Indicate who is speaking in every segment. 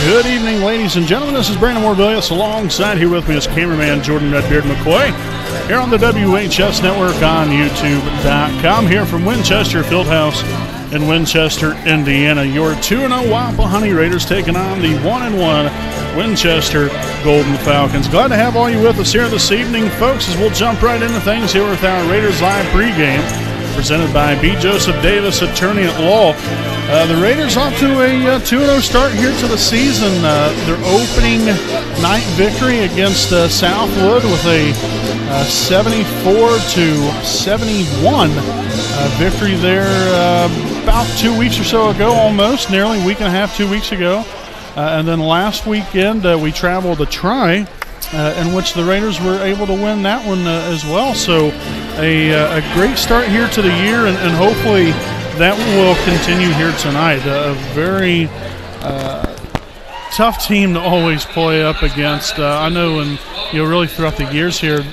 Speaker 1: Good evening, ladies and gentlemen. This is Brandon Morbilius. Alongside here with me is cameraman Jordan Redbeard McCoy. Here on the WHS Network on YouTube.com. Here from Winchester Fieldhouse in Winchester, Indiana. Your 2-0 Wapahani Raiders taking on the 1-1 Winchester Golden Falcons. Glad to have all you with us here this evening, folks, as we'll jump right into things here with our Raiders Live pregame, presented by B. Joseph Davis, attorney at law. The Raiders off to a 2-0 start here to the season. Their opening night victory against Southwood with a 74-71 victory there about 2 weeks or so ago, almost, nearly a week and a half, 2 weeks ago. And then last weekend we traveled to Tri, in which the Raiders were able to win that one as well. So a great start here to the year, and hopefully that will continue here tonight. A very tough team to always play up against. I know, and really throughout the years here,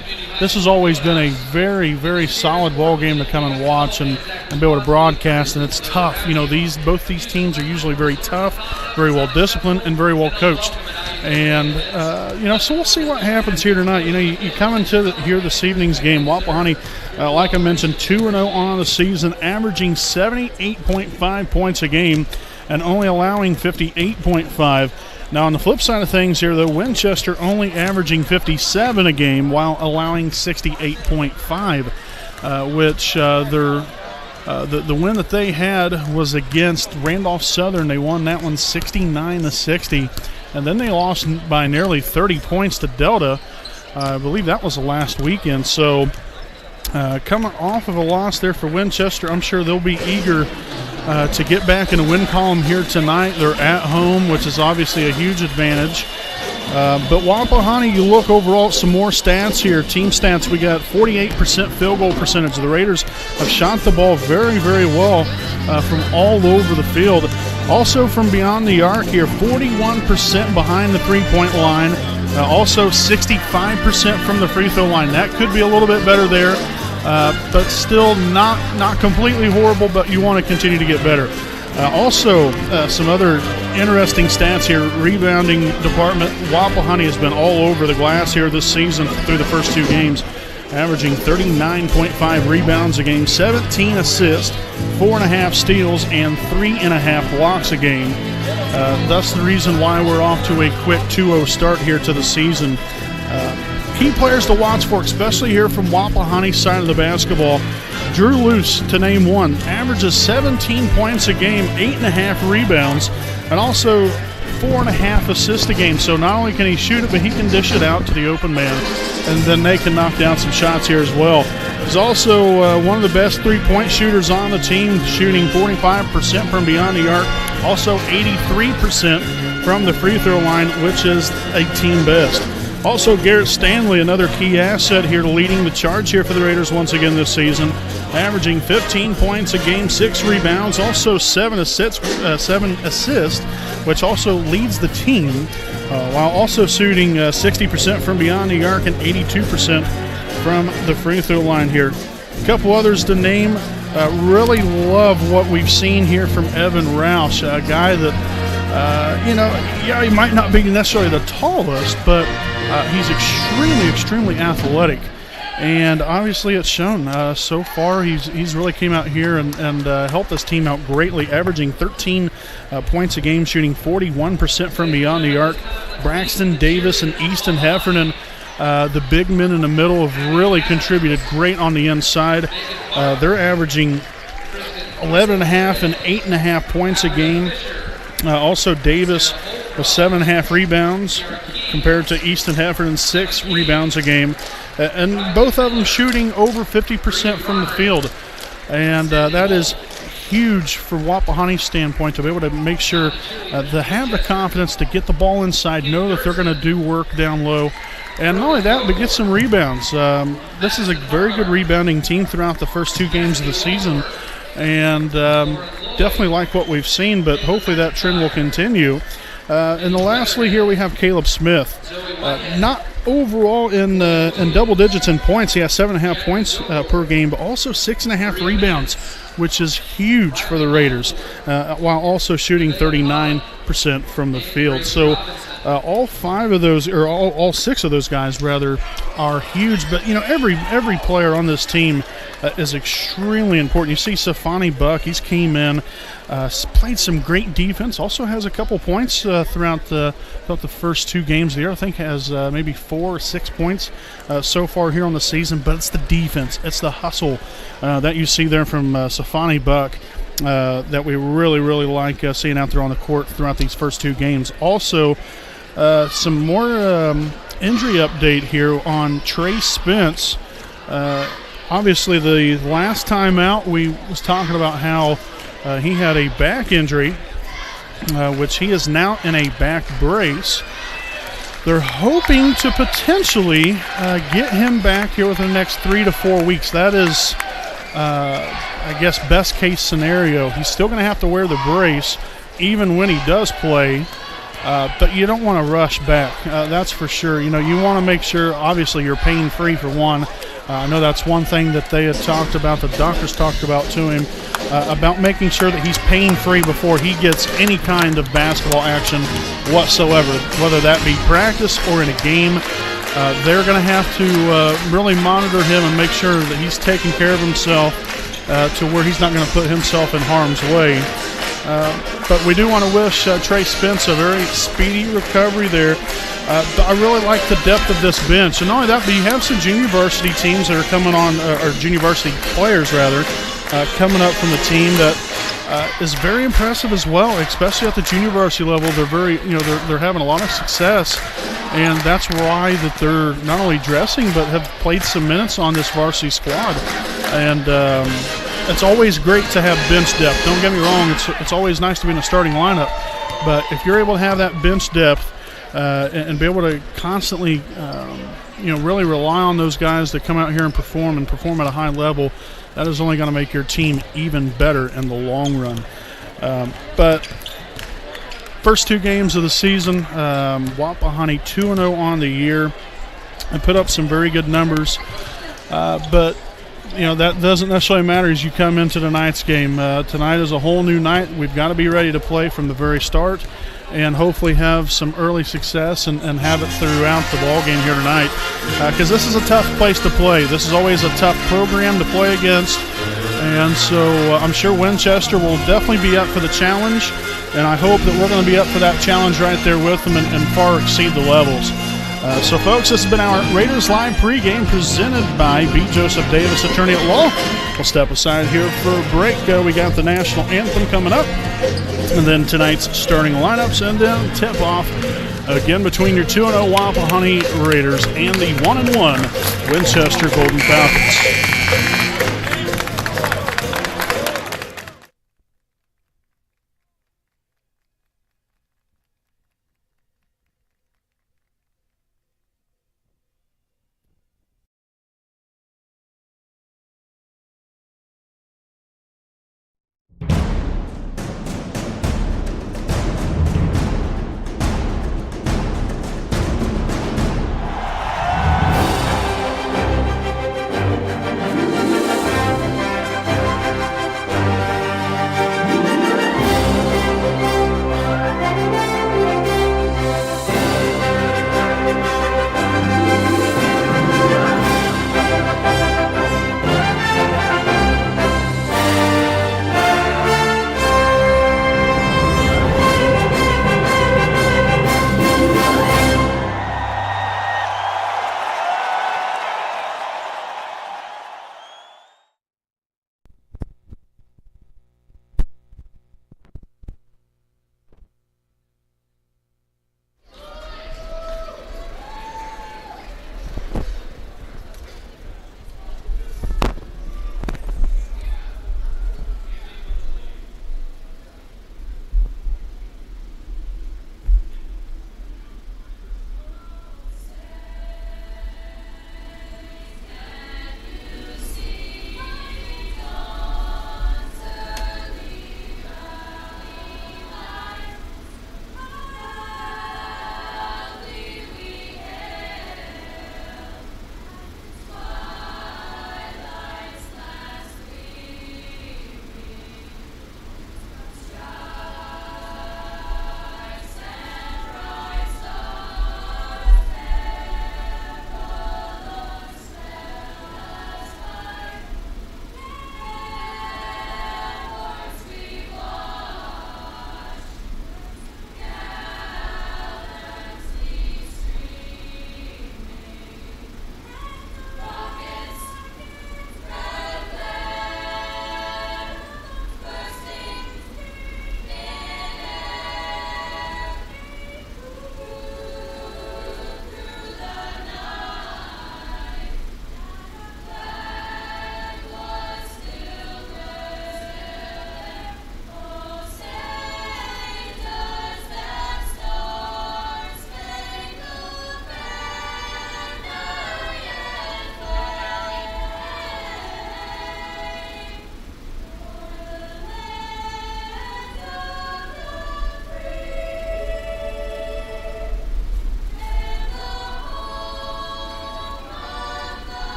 Speaker 1: this has always been a very, very solid ball game to come and watch and be able to broadcast. And it's tough. Both these teams are usually very tough, very well disciplined, and very well coached. And so we'll see what happens here tonight. You come into here this evening's game. Wapahani, like I mentioned, 2-0 on the season, averaging 78.5 points a game and only allowing 58.5. Now, on the flip side of things here, though, Winchester only averaging 57 a game while allowing 68.5, which the win that they had was against Randolph Southern. They won that one 69-60, and then they lost by nearly 30 points to Delta. I believe that was the last weekend. So coming off of a loss there for Winchester, I'm sure they'll be eager to get back in the win column here tonight. They're at home, which is obviously a huge advantage. But Wapahani, you look overall at some more stats here. Team stats, we got 48% field goal percentage. The Raiders have shot the ball very, very well from all over the field. Also from beyond the arc here, 41% behind the three-point line. Also 65% from the free throw line. That could be a little bit better there. But still not completely horrible, but you want to continue to get better. Also, some other interesting stats here. Rebounding department, Wapahani has been all over the glass here this season through the first two games, averaging 39.5 rebounds a game, 17 assists, 4.5 steals, and 3.5 blocks a game. That's the reason why we're off to a quick 2-0 start here to the season. Key players to watch for, especially here from Wapahani's side of the basketball. Drew Luce, to name one, averages 17 points a game, 8.5 rebounds, and also 4.5 assists a game. So not only can he shoot it, but he can dish it out to the open man, and then they can knock down some shots here as well. He's also one of the best three-point shooters on the team, shooting 45% from beyond the arc, also 83% from the free throw line, which is a team best. Also, Garrett Stanley, another key asset here, leading the charge here for the Raiders once again this season, averaging 15 points a game, 6 rebounds, also 7 assists, which also leads the team, while also shooting 60% from beyond the arc and 82% from the free throw line here. A couple others to name. Really love what we've seen here from Evan Roush, a guy that, he might not be necessarily the tallest, but he's extremely athletic, and obviously it's shown so far. He's really came out here and helped this team out greatly, averaging 13 points a game, shooting 41% from beyond the arc. Braxton Davis and Easton Heffernan, the big men in the middle, have really contributed great on the inside. They're averaging 11.5 and 8.5 points a game. Also Davis with 7.5 rebounds compared to Easton Heffernan's 6 rebounds a game. And both of them shooting over 50% from the field. And that is huge for Wapahani's standpoint, to be able to make sure to have the confidence to get the ball inside, know that they're going to do work down low. And not only that, but get some rebounds. This is a very good rebounding team throughout the first 2 games of the season. And definitely like what we've seen, but hopefully that trend will continue. And lastly here we have Caleb Smith. Not overall in double digits in points. He has 7.5 points per game, but also 6.5 rebounds, which is huge for the Raiders, while also shooting 39 48% from the field. So all 5 of those, or all 6 of those guys rather, are huge. But every player on this team is extremely important. You see Safani Buck, he's came in, played some great defense, also has a couple points throughout the first 2 games of the year. I think has maybe 4 or 6 points so far here on the season. But it's the defense, it's the hustle that you see there from Safani Buck that we really, really like seeing out there on the court throughout these first 2 games. Also, some more injury update here on Trey Spence. Obviously, the last time out, we was talking about how he had a back injury, which he is now in a back brace. They're hoping to potentially get him back here within the next 3 to 4 weeks. That is, I guess, best case scenario. He's still going to have to wear the brace even when he does play. But you don't want to rush back, that's for sure. You want to make sure, obviously, you're pain-free for one. I know that's one thing that they had talked about, the doctors talked about to him, about making sure that he's pain-free before he gets any kind of basketball action whatsoever, whether that be practice or in a game. They're going to have to really monitor him and make sure that he's taking care of himself to where he's not going to put himself in harm's way. But we do want to wish Trey Spence a very speedy recovery there. But I really like the depth of this bench. And not only that, but you have some junior varsity teams that are coming on, or junior varsity players rather, coming up from the team that is very impressive as well, especially at the junior varsity level. They're very, they're having a lot of success. And that's why that they're not only dressing, but have played some minutes on this varsity squad. And it's always great to have bench depth. Don't get me wrong, it's always nice to be in a starting lineup. But if you're able to have that bench depth and be able to constantly, really rely on those guys that come out here and perform at a high level, that is only going to make your team even better in the long run. But first 2 games of the season, Wapahani 2-0 on the year and put up some very good numbers. But that doesn't necessarily matter as you come into tonight's game. Tonight is a whole new night. We've got to be ready to play from the very start and hopefully have some early success and have it throughout the ball game here tonight. Because this is a tough place to play. This is always a tough program to play against. And so I'm sure Winchester will definitely be up for the challenge. And I hope that we're going to be up for that challenge right there with them and far exceed the levels. So, folks, this has been our Raiders Live pregame presented by B. Joseph Davis, attorney at law. We'll step aside here for a break. We got the national anthem coming up, and then tonight's starting lineups, and then tip-off again between your 2-0 Wapahani Raiders and the 1-1 Winchester Golden Falcons.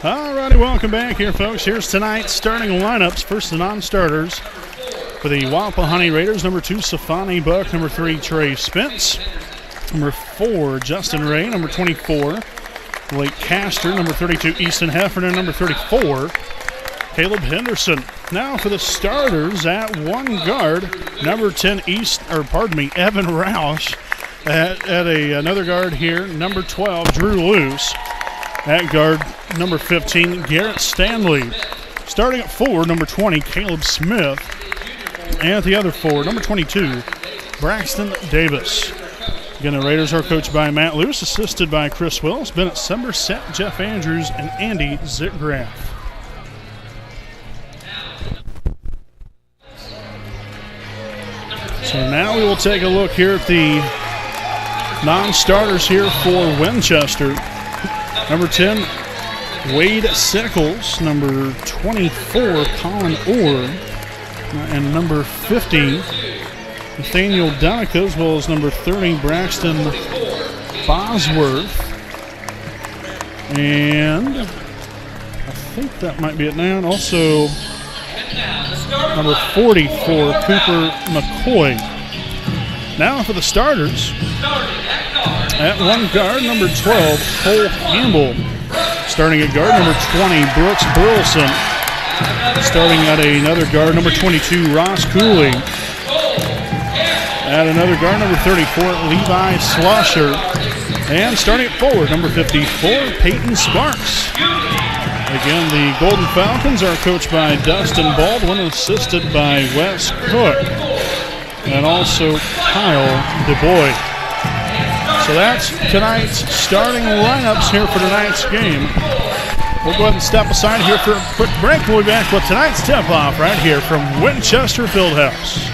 Speaker 1: Alrighty, welcome back here, folks. Here's tonight's starting lineups. First, the non-starters for the Wapahani Raiders. Number 2, Safani Buck. Number 3, Trey Spence. Number 4, Justin Ray. Number 24, Blake Castor. Number 32, Easton Heffernan. Number 34, Caleb Henderson. Now for the starters at one guard, number 10, Evan Roush. At another guard here, number 12, Drew Luce. At guard, number 15, Garrett Stanley. Starting at 4, number 20, Caleb Smith. And at the other 4, number 22, Braxton Davis. Again, the Raiders are coached by Matt Luce, assisted by Chris Wills, Bennett Somerset, Jeff Andrews, and Andy Zitgraff. So now we will take a look here at the non-starters here for Winchester. Number 10, Wade Sickles. Number 24, Colin Orr. And number 50, Nathaniel Donica, as well as number 30, Braxton Bosworth. And I think that might be it now. And also number 40 for Cooper McCoy. Now for the starters. At one guard, number 12, Cole Campbell. Starting at guard, number 20, Brooks Burleson. Starting at another guard, number 22, Ross Cooley. At another guard, number 34, Levi Slosher. And starting at forward, number 54, Peyton Sparks. Again, the Golden Falcons are coached by Dustin Baldwin, assisted by Wes Cook. And also Kyle DuBois. So that's tonight's starting lineups here for tonight's game. We'll go ahead and step aside here for a quick break. We'll be back with tonight's tip-off right here from Winchester Fieldhouse.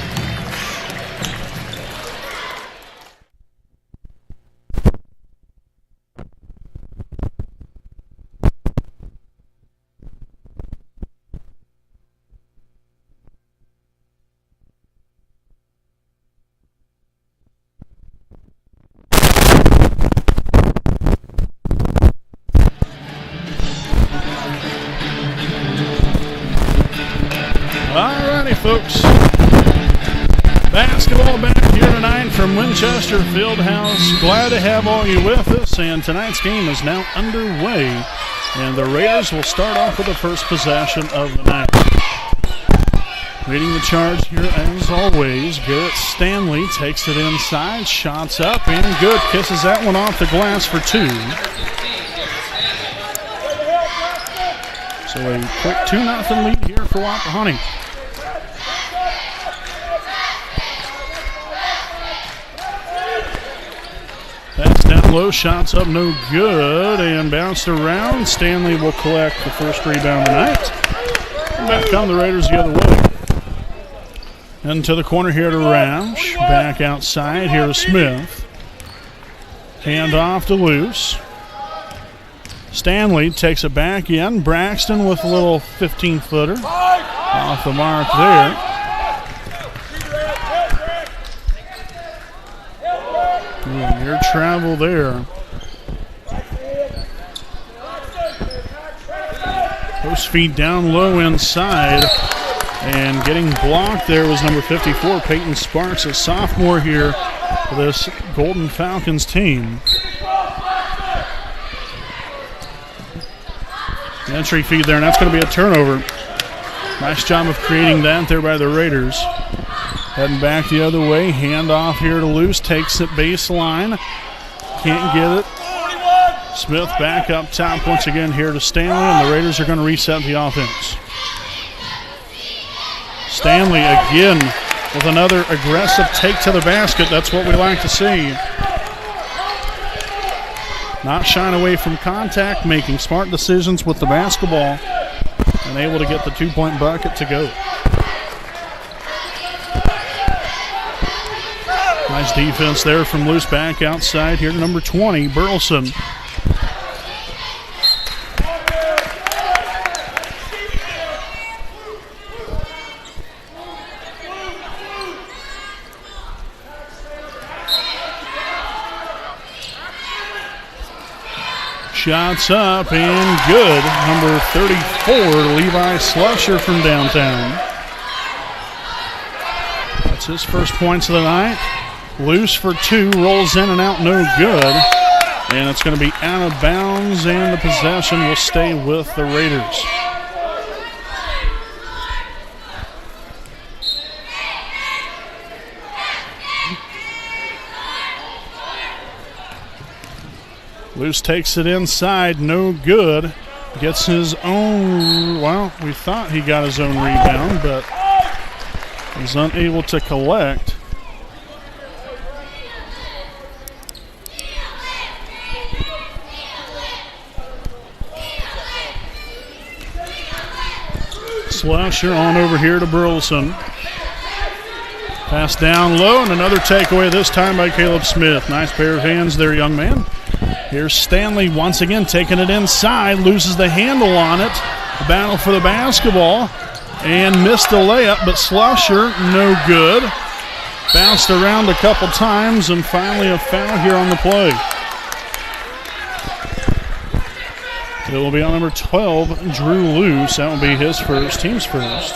Speaker 1: Alrighty, folks. Basketball back here tonight from Winchester Fieldhouse. Glad to have all you with us, and tonight's game is now underway. And the Raiders will start off with the first possession of the night. Leading the charge here, as always, Garrett Stanley takes it inside, shots up, and good. Kisses that one off the glass for 2. So a quick 2-0 lead here for Wapahani. That's down low, shots up, no good, and bounced around. Stanley will collect the first rebound tonight. And back come the Raiders the other way. Into the corner here to Roush. Back outside here to Smith. Hand off to Luce. Stanley takes it back in. Braxton with a little 15-footer. Off the mark there. Near travel there. Post feed down low inside. And getting blocked there was number 54, Peyton Sparks, a sophomore here for this Golden Falcons team. Entry feed there, and that's going to be a turnover. Nice job of creating that there by the Raiders. Heading back the other way, hand off here to Luce, takes it baseline. Can't get it. Smith back up top once again here to Stanley, and the Raiders are going to reset the offense. Stanley again with another aggressive take to the basket. That's what we like to see. Not shying away from contact, making smart decisions with the basketball, and able to get the 2-point bucket to go. Nice defense there from Luce back outside here to number 20, Burleson. Shots up and good. Number 34, Levi Slusher from downtown. That's his first points of the night. Loose for two, rolls in and out, no good. And it's going to be out of bounds, and the possession will stay with the Raiders. Luce takes it inside, no good. Gets his own, well, we thought he got his own rebound, but he's unable to collect. Slusher on over here to Burleson. Pass down low, and another takeaway this time by Caleb Smith. Nice pair of hands there, young man. Here's Stanley once again taking it inside, loses the handle on it. The battle for the basketball, and missed the layup, but Slusher, no good. Bounced around a couple times, and finally a foul here on the play. It will be on number 12, Drew Luce. That will be his first, team's first.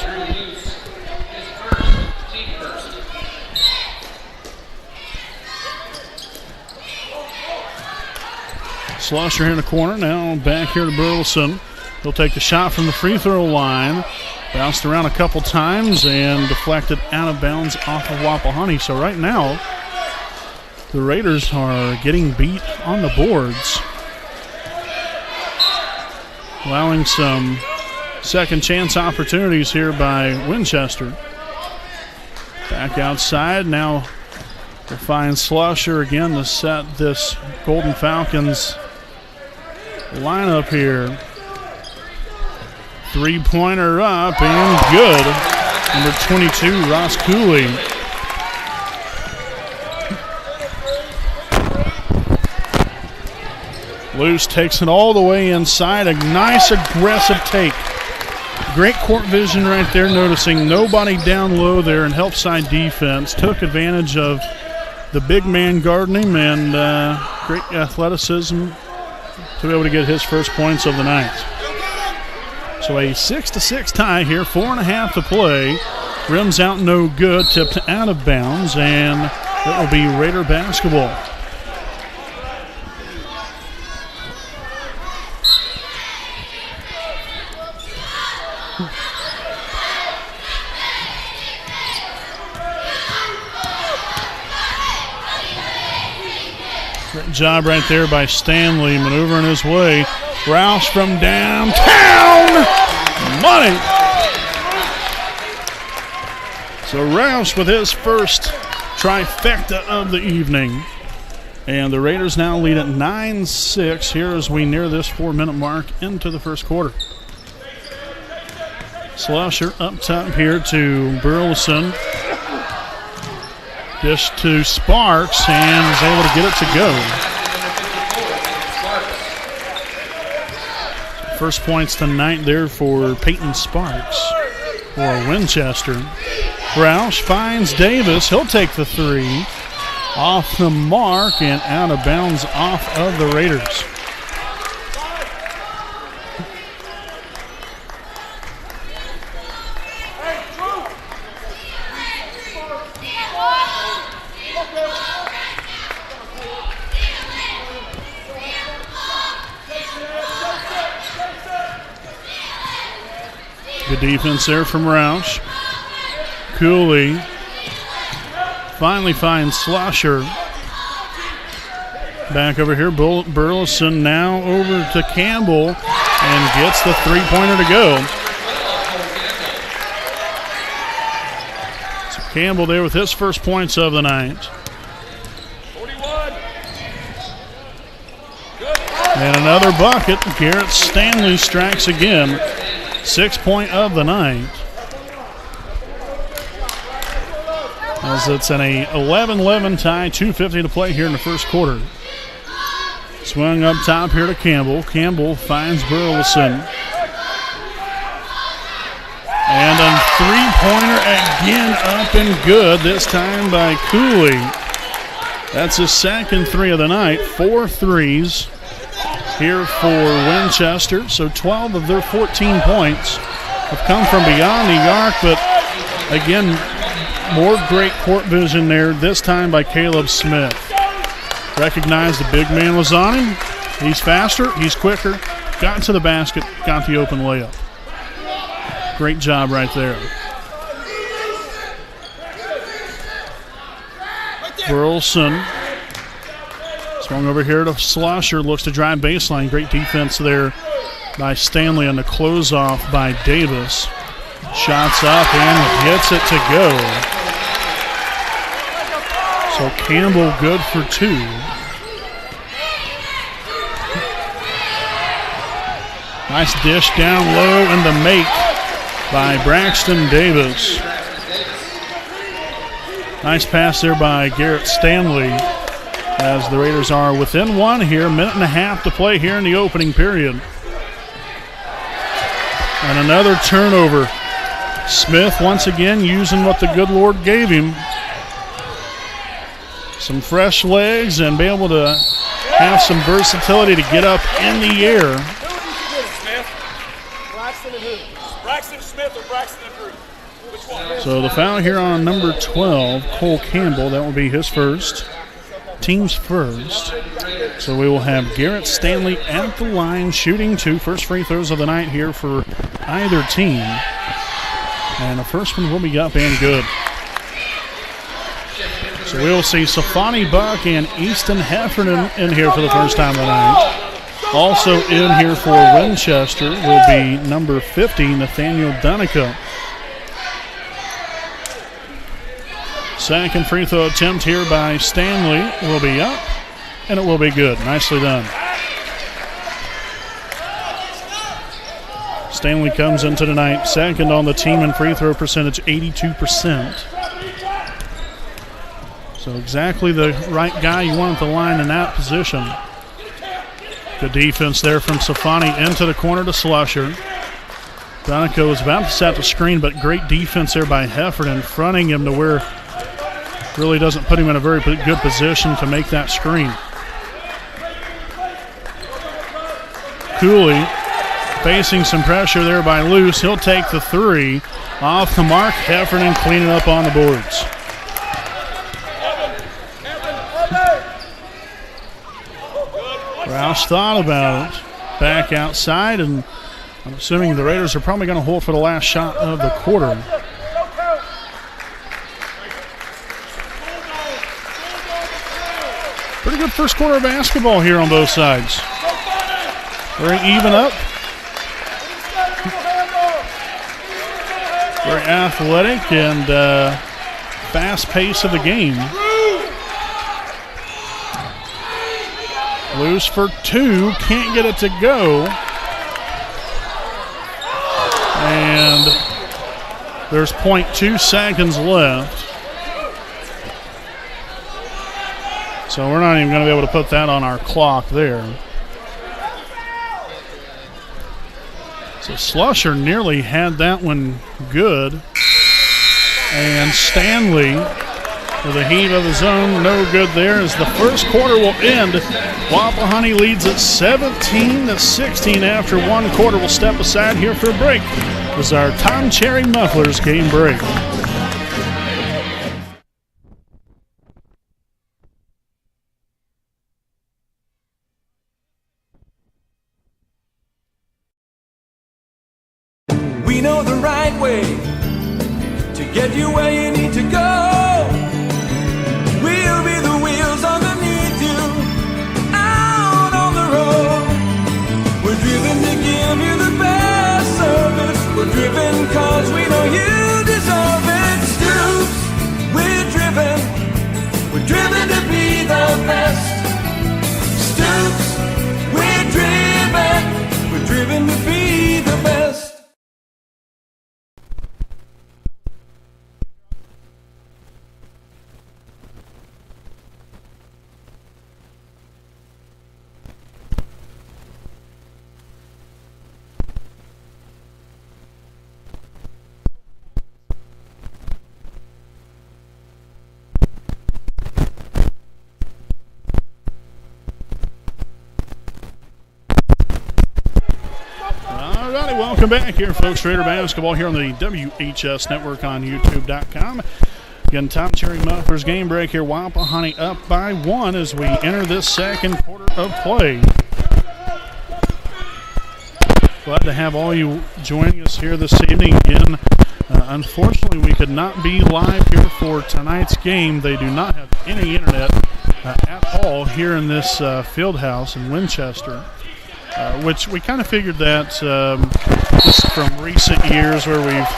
Speaker 1: Slusher in the corner, now back here to Burleson. He'll take the shot from the free throw line. Bounced around a couple times and deflected out of bounds off of Wapahani. So right now, the Raiders are getting beat on the boards, allowing some second chance opportunities here by Winchester. Back outside, now we'll find Slusher again to set this Golden Falcons lineup here. Three-pointer up and good. Number 22, Ross Cooley. Luce takes it all the way inside. A nice aggressive take. Great court vision right there, noticing nobody down low there in help side defense. Took advantage of the big man guarding him, and great athleticism to be able to get his first points of the night. So a 6-6 tie here, 4.5 to play. Rims out, no good, tipped out of bounds, and it will be Raider basketball. Great job right there by Stanley, maneuvering his way. Roush from downtown. Money. So Roush with his first trifecta of the evening. And the Raiders now lead at 9-6 here as we near this 4-minute mark into the first quarter. Slusher up top here to Burleson. Dish to Sparks, and is able to get it to go. First points tonight there for Peyton Sparks for Winchester. Roush finds Davis. He'll take the three. Off the mark and out of bounds off of the Raiders. Good defense there from Roush. Cooley finally finds Slusher. Back over here, Burleson now over to Campbell and gets the three-pointer to go. So Campbell there with his first points of the night. And another bucket. Garrett Stanley strikes again. 6-point of the night. As it's an 11-11 tie, 2:50 to play here in the first quarter. Swung up top here to Campbell. Campbell finds Burleson. And a three-pointer again up and good, this time by Cooley. That's his second three of the night, 4 threes. here for Winchester. So 12 of their 14 points have come from beyond the arc, but again, more great court vision there, this time by Caleb Smith. Recognized the big man was on him. He's faster, he's quicker, got to the basket, got the open layup. Great job right there. Burleson swung over here to Slusher, looks to drive baseline. Great defense there by Stanley on the close off by Davis. Shots up and gets it to go. So Campbell good for 2. Nice dish down low and the make by Braxton Davis. Nice pass there by Garrett Stanley as the Raiders are within 1 here. Minute and a half to play here in the opening period. And another turnover. Smith once again using what the good Lord gave him. Some fresh legs and be able to have some versatility to get up in the air.
Speaker 2: Braxton Smith or Braxton and Drew? Which one?
Speaker 1: So the foul here on number 12, Cole Campbell. That will be his first. Team's first. So we will have Garrett Stanley at the line shooting 2 first free throws of the night here for either team. And the first one will be up and good. So we'll see Safani Buck and Easton Heffernan in here for the first time tonight. Also in here for Winchester will be number 50, Nathaniel Dunica. Second free throw attempt here by Stanley will be up, and it will be good. Nicely done. Stanley comes into tonight second on the team in free throw percentage, 82%. So exactly the right guy you want at the line in that position. Good defense there from Safani into the corner to Slusher. Donico was about to set the screen, but great defense there by Heffernan, fronting him to where really doesn't put him in a very good position to make that screen. Cooley facing some pressure there by Luce. He'll take the 3 off the mark. Heffernan cleaning up on the boards. Roush thought about it. Back outside, and I'm assuming the Raiders are probably going to hold for the last shot of the quarter. Pretty good first quarter of basketball here on both sides. Very even up. Very athletic and fast pace of the game. Loose for 2, can't get it to go. And there's 0.2 seconds left. So we're not even going to be able to put that on our clock there. So Slusher nearly had that one good. And Stanley with a heave of his own, no good there as the first quarter will end. Wapahani leads at 17-16 after 1 quarter. We'll step aside here for a break. This is our Tom Cherry Mufflers game break.
Speaker 3: We know the right way to get you where you need to go. We'll be the wheels underneath you, out on the road. We're driven to give you the best service. We're driven cause we know you deserve it. Stoops, we're driven to be the best. Stoops, we're driven to be the best.
Speaker 1: welcome back here, folks. Raider basketball here on the WHS Network on YouTube.com. Again, Tom Cherry Mufflers game break here. Wapahani up by 1 as we enter this second quarter of play. Glad to have all you joining us here this evening. Again, unfortunately, we could not be live here for tonight's game. They do not have any internet at all here in this field house in Winchester, which we kind of figured that just from recent years where we've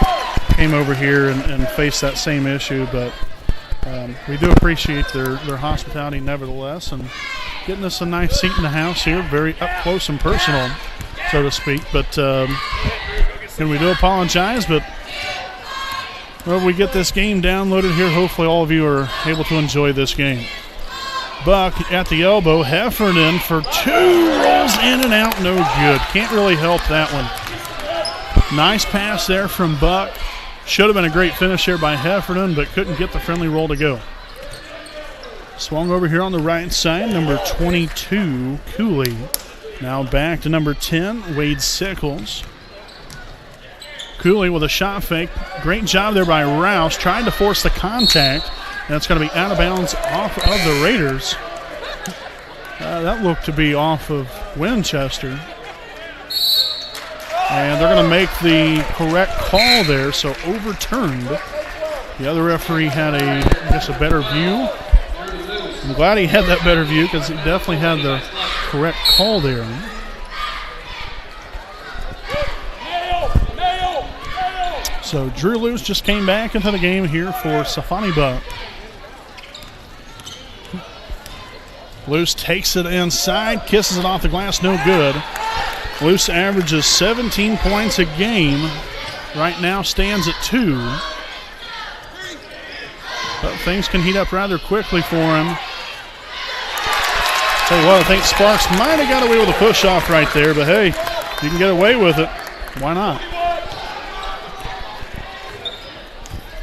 Speaker 1: came over here and faced that same issue. But we do appreciate their hospitality nevertheless, and getting us a nice seat in the house here, very up close and personal, so to speak. But and we do apologize, but well, we get this game downloaded here. Hopefully all of you are able to enjoy this game. Buck at the elbow, Heffernan for 2, rolls in and out, no good. Can't really help that one. Nice pass there from Buck. Should have been a great finish here by Heffernan, but couldn't get the friendly roll to go. Swung over here on the right side, number 22, Cooley. Now back to number 10, Wade Sickles. Cooley with a shot fake. Great job there by Rouse, trying to force the contact. That's going to be out of bounds off of the Raiders. That looked to be off of Winchester. And they're going to make the correct call there, so overturned. The other referee had I guess, a better view. I'm glad he had that better view because he definitely had the correct call there. So Drew Luce just came back into the game here for Safani Buck. Luce takes it inside, kisses it off the glass, no good. Luce averages 17 points a game. Right now stands at 2. But things can heat up rather quickly for him. Tell you what, I think Sparks might have got away with a push-off right there, but hey, you can get away with it. Why not?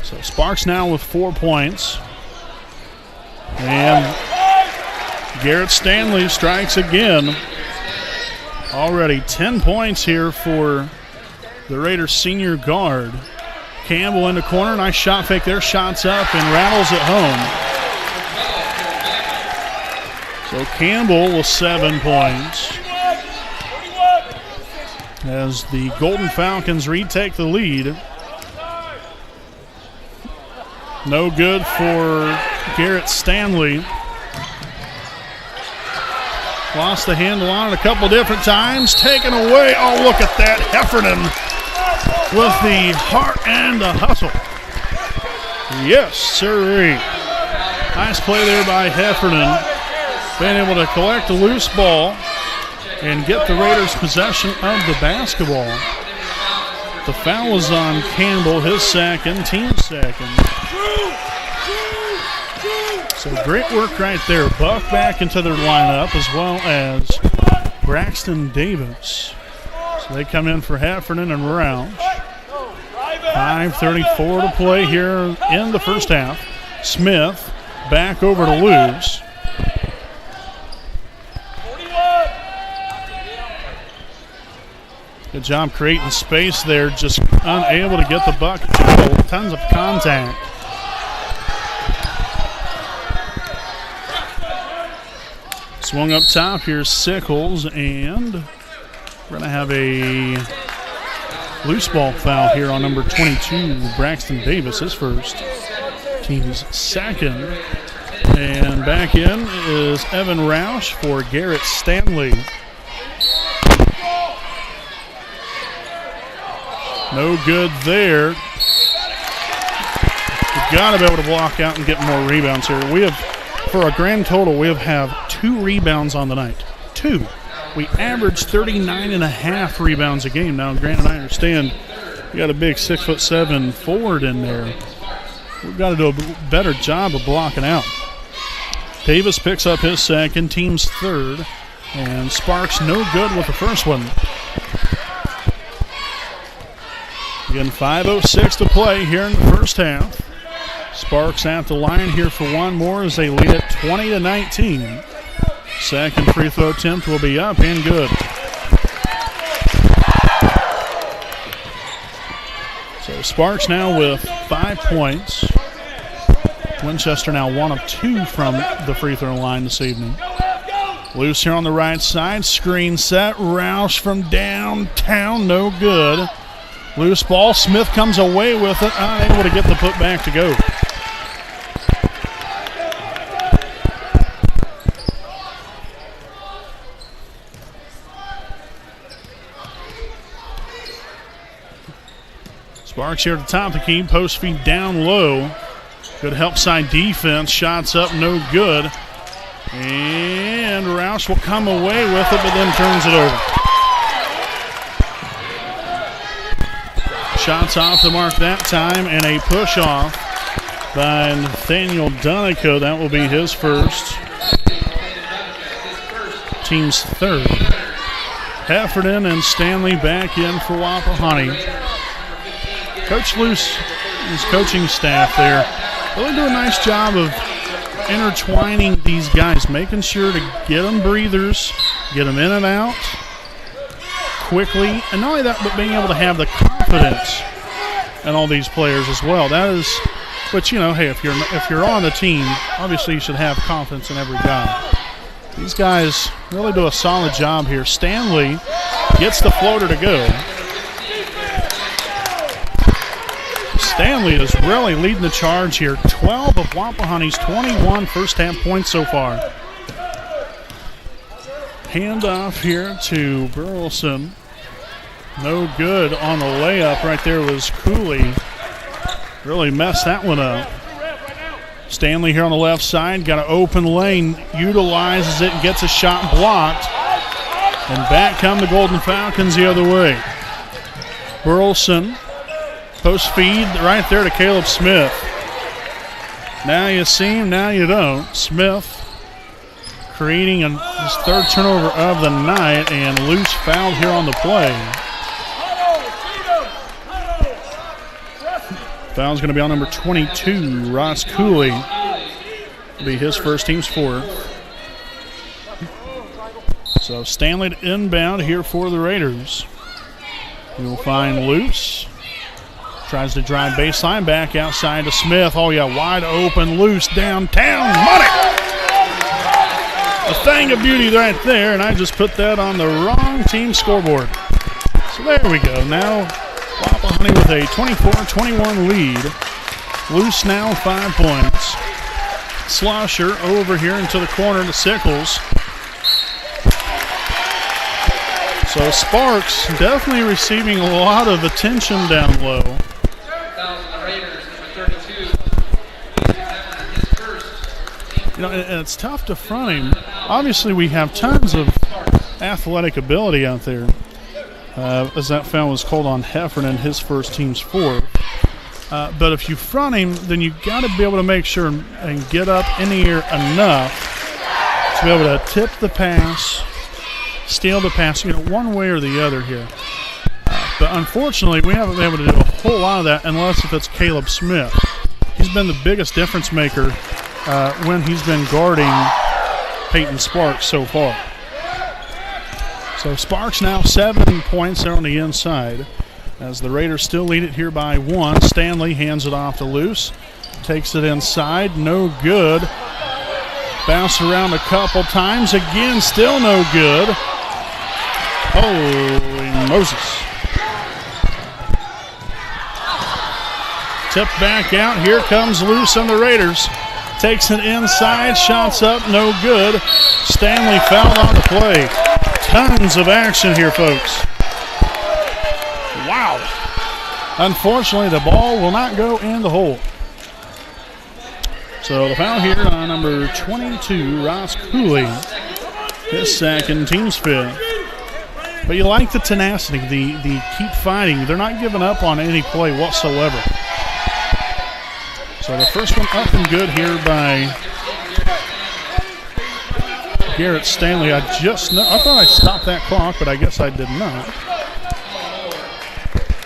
Speaker 1: So Sparks now with 4 points. And Garrett Stanley strikes again. Already 10 points here for the Raiders senior guard. Campbell in the corner. Nice shot fake there. Shots up and rattles it home. So Campbell with 7 points. As the Golden Falcons retake the lead. No good for Garrett Stanley. Lost the handle on it a couple different times. Taken away. Oh, look at that. Heffernan with the heart and the hustle. Yes, sirree. Nice play there by Heffernan. Being able to collect a loose ball and get the Raiders possession of the basketball. The foul was on Campbell, his second, team's second. So great work right there. Buck back into their lineup as well as Braxton Davis. So they come in for Heffernan and Roush. 5:34 to play here in the first half. Smith back over to Luce. Good job creating space there, just unable to get the buck. Tons of contact. Swung up top here, Sickles, and we're going to have a loose ball foul here on number 22, Braxton Davis, his first, team's second. And back in is Evan Roush for Garrett Stanley. No good there. We've got to be able to block out and get more rebounds here. We have, for a grand total, we have 2 rebounds on the night. 2. We average 39.5 rebounds a game. Now, granted, I understand you got a big 6'7" forward in there. We've got to do a better job of blocking out. Davis picks up his second, team's third, and Sparks no good with the first one. Again, 5:06 to play here in the first half. Sparks at the line here for one more as they lead it 20-19. Second free throw attempt will be up and good. Sparks now with 5 points. Winchester now 1 of 2 from the free throw line this evening. Loose here on the right side. Screen set. Roush from downtown. No good. Loose ball. Smith comes away with it. Unable to get the putback to go. Sparks here at the top of the key. Post feed down low. Good help side defense. Shots up. No good. And Roush will come away with it, but then turns it over. Shots off the mark that time, and a push off by Nathaniel Donico. That will be his first. Team's third. Heffernan and Stanley back in for Wapahani. Coach Luce, his coaching staff there, really do a nice job of intertwining these guys, making sure to get them breathers, get them in and out quickly, and not only that, but being able to have the confidence in all these players as well. That is, but you know, hey, if you're on the team, obviously you should have confidence in every guy. These guys really do a solid job here. Stanley gets the floater to go. Stanley is really leading the charge here. 12 of Wapahani's 21 first-half points so far. Handoff here to Burleson. No good on the layup. Right there was Cooley. Really messed that one up. Stanley here on the left side. Got an open lane. Utilizes it and gets a shot blocked. And back come the Golden Falcons the other way. Burleson. Post feed right there to Caleb Smith. Now you see him, now you don't. Smith creating his third turnover of the night, and Luce fouled here on the play. Foul's going to be on number 22, Ross Cooley. Will be his first, team's fourth. So Stanley to inbound here for the Raiders. We will find Luce. Tries to drive baseline, back outside to Smith. Oh, yeah, wide open, Loose, downtown, money! A thing of beauty right there, and I just put that on the wrong team scoreboard. So there we go. Now, Wapahani with a 24-21 lead. Loose now 5 points. Slosher over here into the corner to Sickles. So Sparks definitely receiving a lot of attention down low. You know, and it's tough to front him. Obviously, we have tons of athletic ability out there. As that foul was called on Heffernan, his first, team's fourth. But if you front him, then you got to be able to make sure and get up in the air enough to be able to tip the pass, steal the pass, you know, one way or the other here. But unfortunately, we haven't been able to do a whole lot of that unless if it's Caleb Smith. He's been the biggest difference maker when he's been guarding Peyton Sparks so far. So Sparks now 7 points there on the inside as the Raiders still lead it here by 1. Stanley hands it off to Luce. Takes it inside. No good. Bounce around a couple times. Again, still no good. Holy Moses. Tip back out. Here comes Luce on the Raiders. Takes it inside. Shots up. No good. Stanley fouled on the play. Tons of action here, folks. Wow. Unfortunately, the ball will not go in the hole. So the foul here on number 22, Ross Cooley. His second, team's fifth. But you like the tenacity, the keep fighting. They're not giving up on any play whatsoever. So the first one up and good here by Garrett Stanley. I thought I stopped that clock, but I guess I did not.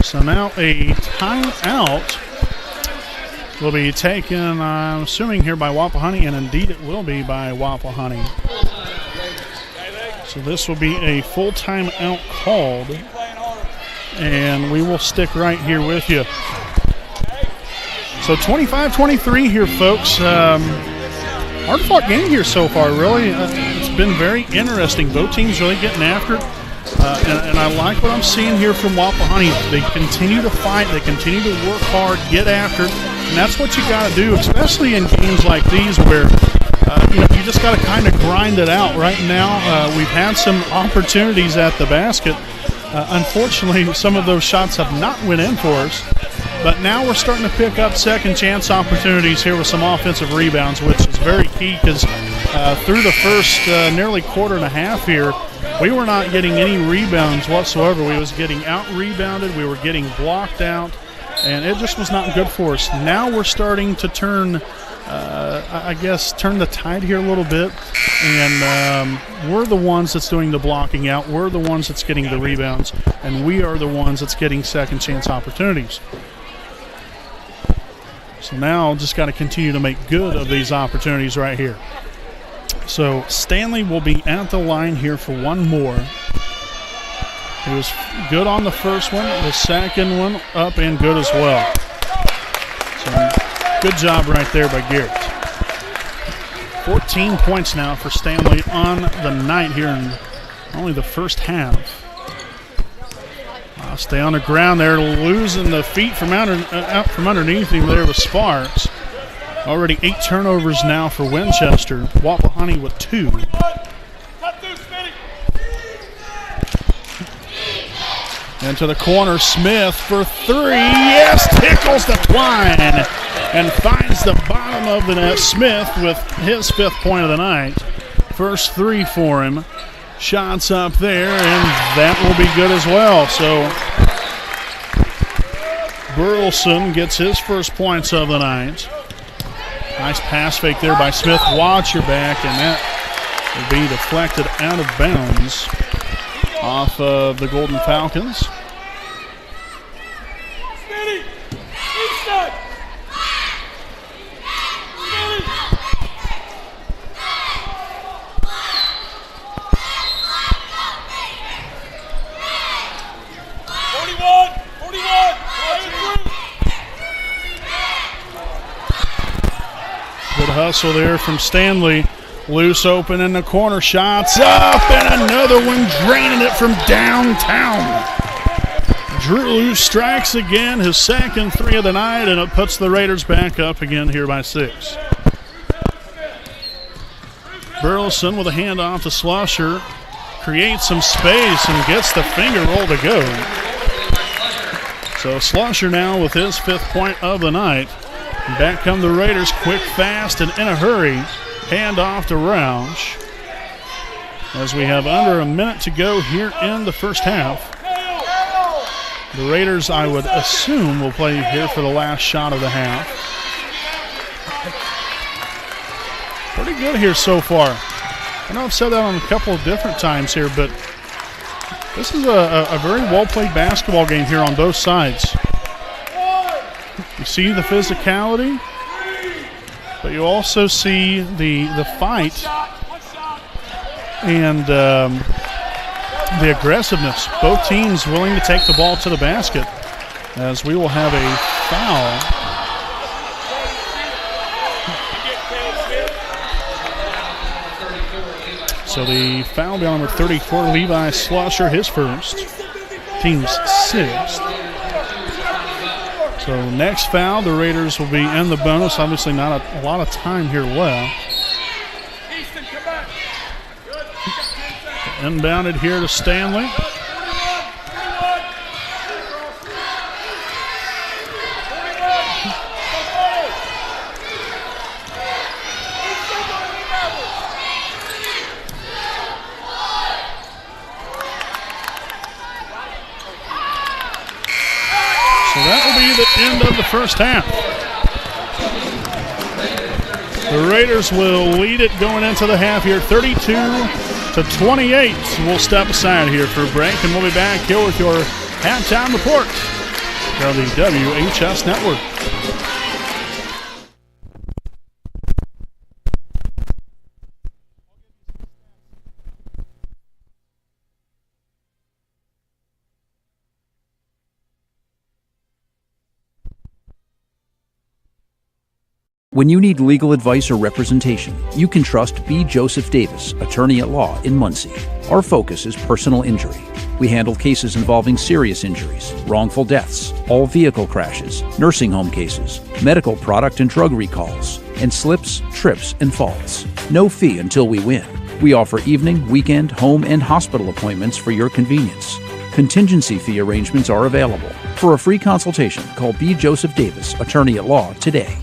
Speaker 1: So now a timeout will be taken, I'm assuming, here by Wapahani, and indeed it will be by Wapahani. So this will be a full timeout called, and we will stick right here with you. So 25-23 here, folks. Hard-fought game here so far, really. It's been very interesting. Both teams really getting after it. And I like what I'm seeing here from Wapahani. They continue to fight. They continue to work hard, get after it. And that's what you got to do, especially in games like these where you just got to kind of grind it out. Right now, we've had some opportunities at the basket. Unfortunately, some of those shots have not went in for us. But now we're starting to pick up second chance opportunities here with some offensive rebounds, which is very key because through the first nearly quarter and a half here, we were not getting any rebounds whatsoever. We was getting out-rebounded. We were getting blocked out, and it just was not good for us. Now we're starting to turn the tide here a little bit, and we're the ones that's doing the blocking out. We're the ones that's getting the rebounds, and we are the ones that's getting second chance opportunities. So now just got to continue to make good of these opportunities right here. So Stanley will be at the line here for one more. He was good on the first one. The second one up and good as well. So good job right there by Garrett. 14 points now for Stanley on the night here in only the first half. Stay on the ground there, losing the feet from out from underneath him there with Sparks. Already 8 turnovers now for Winchester. Wapahani with 2. Into the corner, Smith for 3. Yes, tickles the twine and finds the bottom of the net. Smith with his 5th point of the night. First 3 for him. Shots up there, and that will be good as well. So Burleson gets his first points of the night. Nice pass fake there by Smith. Watch your back, and that will be deflected out of bounds off of the Golden Falcons. Good hustle there from Stanley. Loose open in the corner. Shots up, and another one draining it from downtown. Drew strikes again, his second 3 of the night, and it puts the Raiders back up again here by 6. Burleson with a handoff to Slusher. Creates some space and gets the finger roll to go. So Slusher now with his 5th point of the night. Back come the Raiders, quick, fast, and in a hurry. Hand off to Roush. As we have under a minute to go here in the first half. The Raiders, I would assume, will play here for the last shot of the half. Pretty good here so far. I know I've said that on a couple of different times here, but this is a very well-played basketball game here on both sides. You see the physicality, but you also see the fight and the aggressiveness. Both teams willing to take the ball to the basket, as we will have a foul. So the foul be on number 34, Levi Slusher, his first, team's 6th. So next foul, the Raiders will be in the bonus. Obviously not a lot of time here left. Inbounded here to Stanley. So that will be the end of the first half. The Raiders will lead it going into the half here, 32-28. We'll step aside here for a break, and we'll be back here with your halftime report from the WHS Network.
Speaker 4: When you need legal advice or representation, you can trust B. Joseph Davis, attorney at law in Muncie. Our focus is personal injury. We handle cases involving serious injuries, wrongful deaths, all vehicle crashes, nursing home cases, medical product and drug recalls, and slips, trips, and falls. No fee until we win. We offer evening, weekend, home, and hospital appointments for your convenience. Contingency fee arrangements are available. For a free consultation, call B. Joseph Davis, attorney at law, today.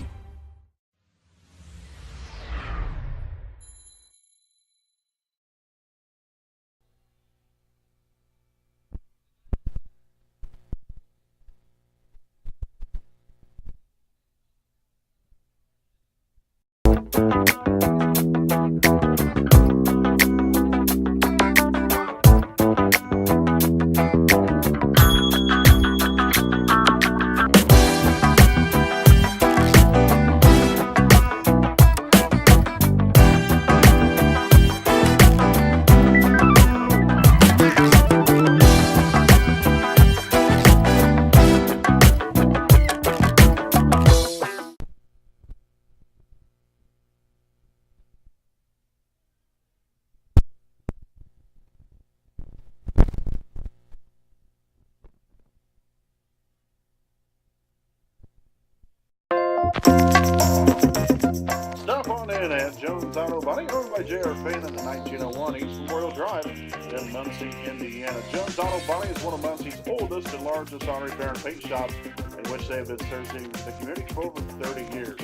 Speaker 5: Stop on in at Jones Auto Body, owned by J.R. Payne in the 1901 East Memorial Drive in Muncie, Indiana. Jones Auto Body is one of Muncie's oldest and largest auto repair and paint shops, in which they have been serving the community for over 30 years.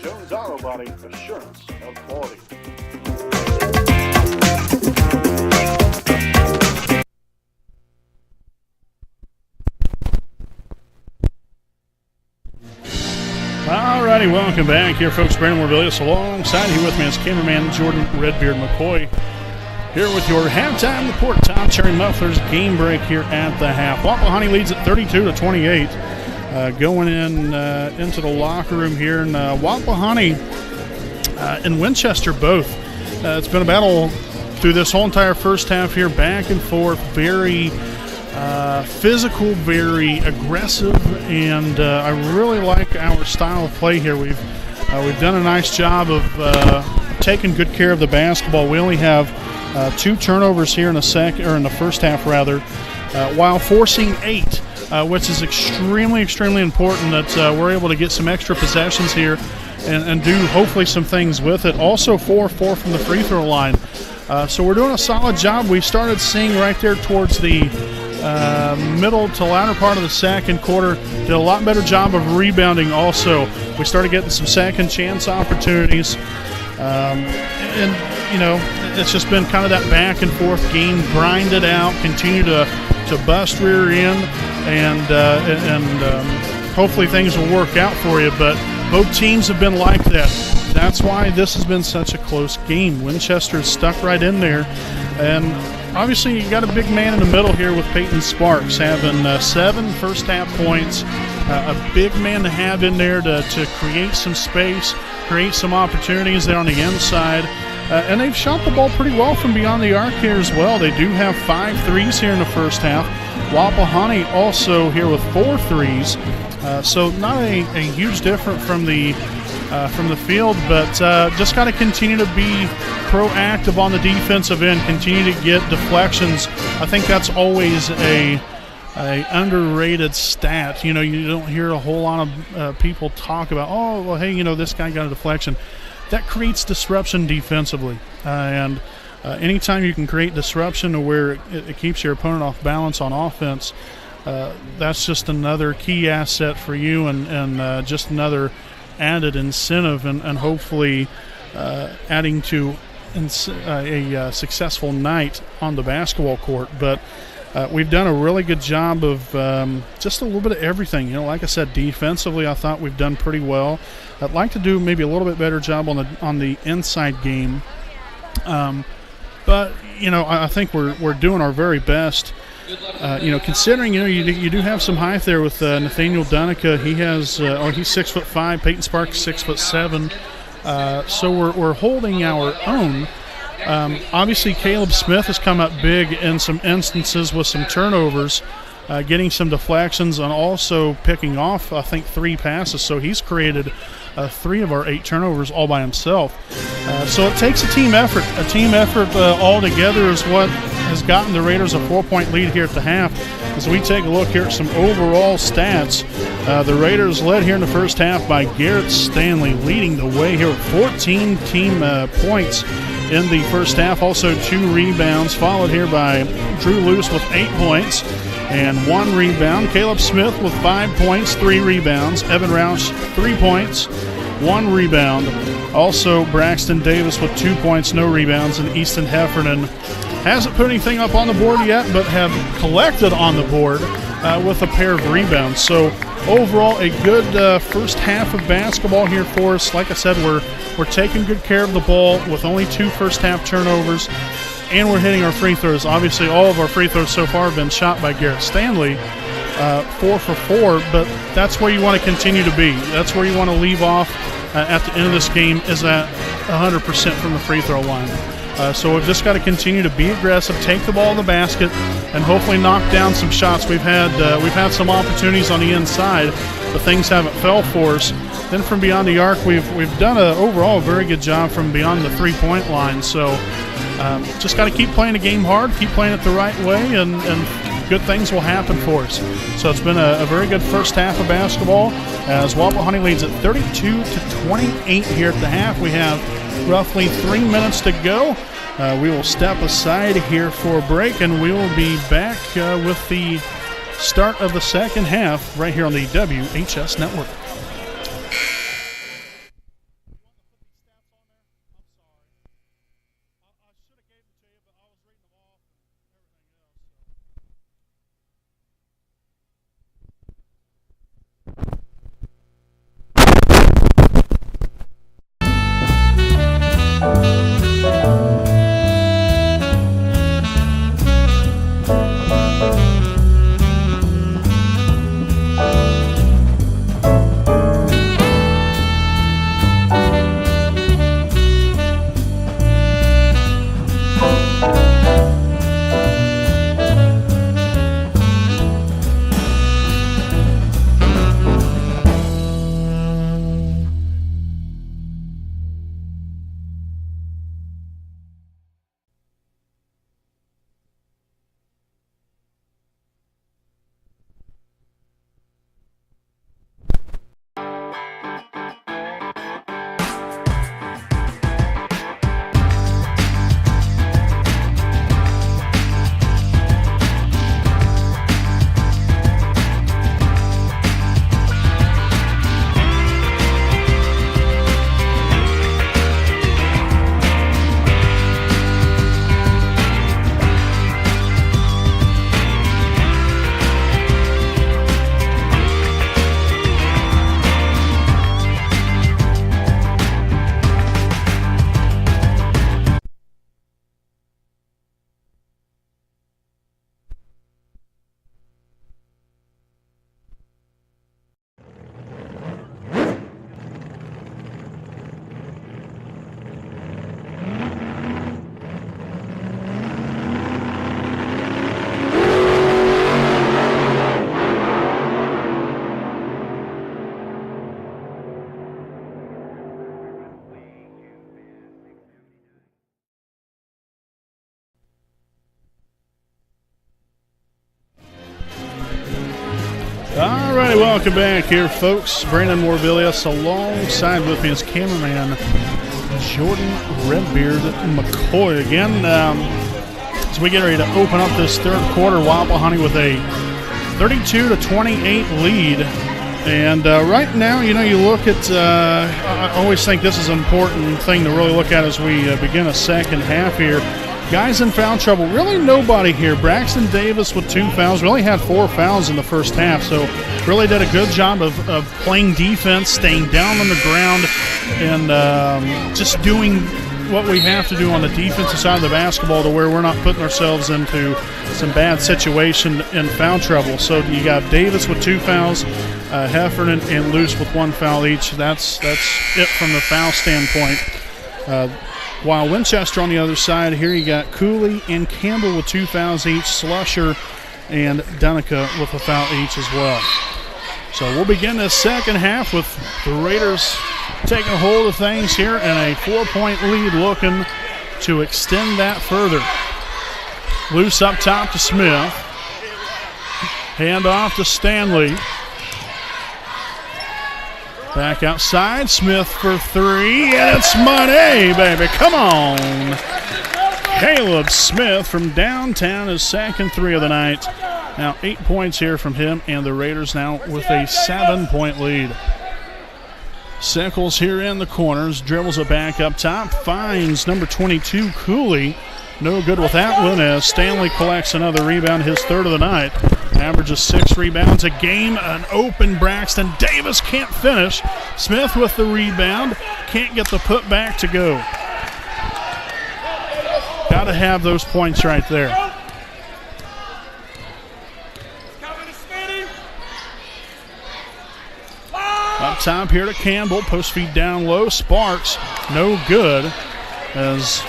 Speaker 5: Jones Auto Body, assurance of quality.
Speaker 1: Alrighty, welcome back here, folks. Brandon Morbilius alongside you with me as cameraman Jordan Redbeard McCoy. Here with your halftime report. Tom Cherry Mufflers game break here at the half. Wapahani leads at 32-28. Going into the locker room here, and Wapahani and Winchester both. It's been a battle through this whole entire first half here, back and forth, very physical, very aggressive, and I really like our style of play here. We've done a nice job of taking good care of the basketball. We only have 2 turnovers here in the first half, while forcing 8, which is extremely important that we're able to get some extra possessions here and do hopefully some things with it. Also 4-4 from the free throw line. So we're doing a solid job. We started seeing right there towards the middle to latter part of the second quarter, did a lot better job of rebounding also. We started getting some second chance opportunities. And, you know, it's just been kind of that back and forth game, grind it out, continue to bust rear end, and hopefully things will work out for you. But both teams have been like that. That's why this has been such a close game. Winchester's stuck right in there, and obviously you got a big man in the middle here with Peyton Sparks having 7 first half points, a big man to have in there to create some space, create some opportunities there on the inside, and they've shot the ball pretty well from beyond the arc here as well. They do have 5 threes here in the first half. Wapahani also here with 4 threes, so not a huge difference from the field, but just got to continue to be proactive on the defensive end, continue to get deflections. I think that's always a underrated stat. You know, you don't hear a whole lot of people talk about, oh, well, hey, you know, this guy got a deflection. That creates disruption defensively, and anytime you can create disruption to where it keeps your opponent off balance on offense, that's just another key asset for you, and just another added incentive, and hopefully adding to a successful night on the basketball court. But we've done a really good job of just a little bit of everything. You know, like I said, defensively, I thought we've done pretty well. I'd like to do maybe a little bit better job on the inside game, but you know, I think we're doing our very best. You know, considering, you know, you do have some height there with Nathaniel Dunica. He has he's 6'5". Peyton Sparks 6'7". So we're holding our own. Obviously, Caleb Smith has come up big in some instances with some turnovers. getting some deflections and also picking off, I think, 3 passes. So he's created 3 of our 8 turnovers all by himself. So it takes a team effort. A team effort all together is what has gotten the Raiders a 4-point lead here at the half. As we take a look here at some overall stats, the Raiders led here in the first half by Garrett Stanley, leading the way here with 14 team points in the first half. Also 2 rebounds, followed here by Drew Luce with 8 points and 1 rebound. Caleb Smith with 5 points, 3 rebounds. Evan Roush, 3 points, 1 rebound. Also Braxton Davis with 2 points, no rebounds. And Easton Heffernan hasn't put anything up on the board yet, but have collected on the board with a pair of rebounds. So overall, a good first half of basketball here for us. Like I said, we're taking good care of the ball with only 2 first half turnovers, and we're hitting our free throws. Obviously, all of our free throws so far have been shot by Garrett Stanley, 4 for 4, but that's where you want to continue to be. That's where you want to leave off at the end of this game, is at 100% from the free throw line. So we've just got to continue to be aggressive, take the ball in the basket, and hopefully knock down some shots. We've had some opportunities on the inside, but things haven't fell for us. Then from beyond the arc, we've done overall a very good job from beyond the 3-point line. So just got to keep playing the game hard, keep playing it the right way, and good things will happen for us. So it's been a very good first half of basketball, as Wapahani leads at 32-28 here at the half. We have roughly 3 minutes to go. We will step aside here for a break, and we will be back with the start of the second half right here on the WHS Network. All righty, welcome back here, folks. Brandon Morvillius alongside with me is cameraman Jordan Redbeard McCoy again. As we get ready to open up this third quarter, Wapahani with a 32-28 lead. And right now, you look at, I always think this is an important thing to really look at as we begin a second half here. Guys in foul trouble, really nobody here. Braxton Davis with 2 fouls. We only had 4 fouls in the first half, so really did a good job of playing defense, staying down on the ground, and just doing what we have to do on the defensive side of the basketball to where we're not putting ourselves into some bad situation in foul trouble. So you got Davis with 2 fouls, Heffernan and Luce with 1 foul each. That's it from the foul standpoint. While Winchester on the other side, here you got Cooley and Campbell with 2 fouls each. Slusher and Danica with a foul each as well. So we'll begin this second half with the Raiders taking hold of things here and a 4-point lead, looking to extend that further. Loose up top to Smith. Hand off to Stanley. Back outside, Smith for three, and it's money, baby. Come on. Caleb Smith from downtown, his second three of the night. Now 8 points here from him, and the Raiders now with a 7-point lead. Sickles here in the corners, dribbles it back up top, finds number 22, Cooley. No good with that one as Stanley collects another rebound, his third of the night. Averages 6 rebounds a game. An open Braxton Davis can't finish. Smith with the rebound, can't get the putback to go. Got to have those points right there. Up top here to Campbell, post feed down low, Sparks, no good as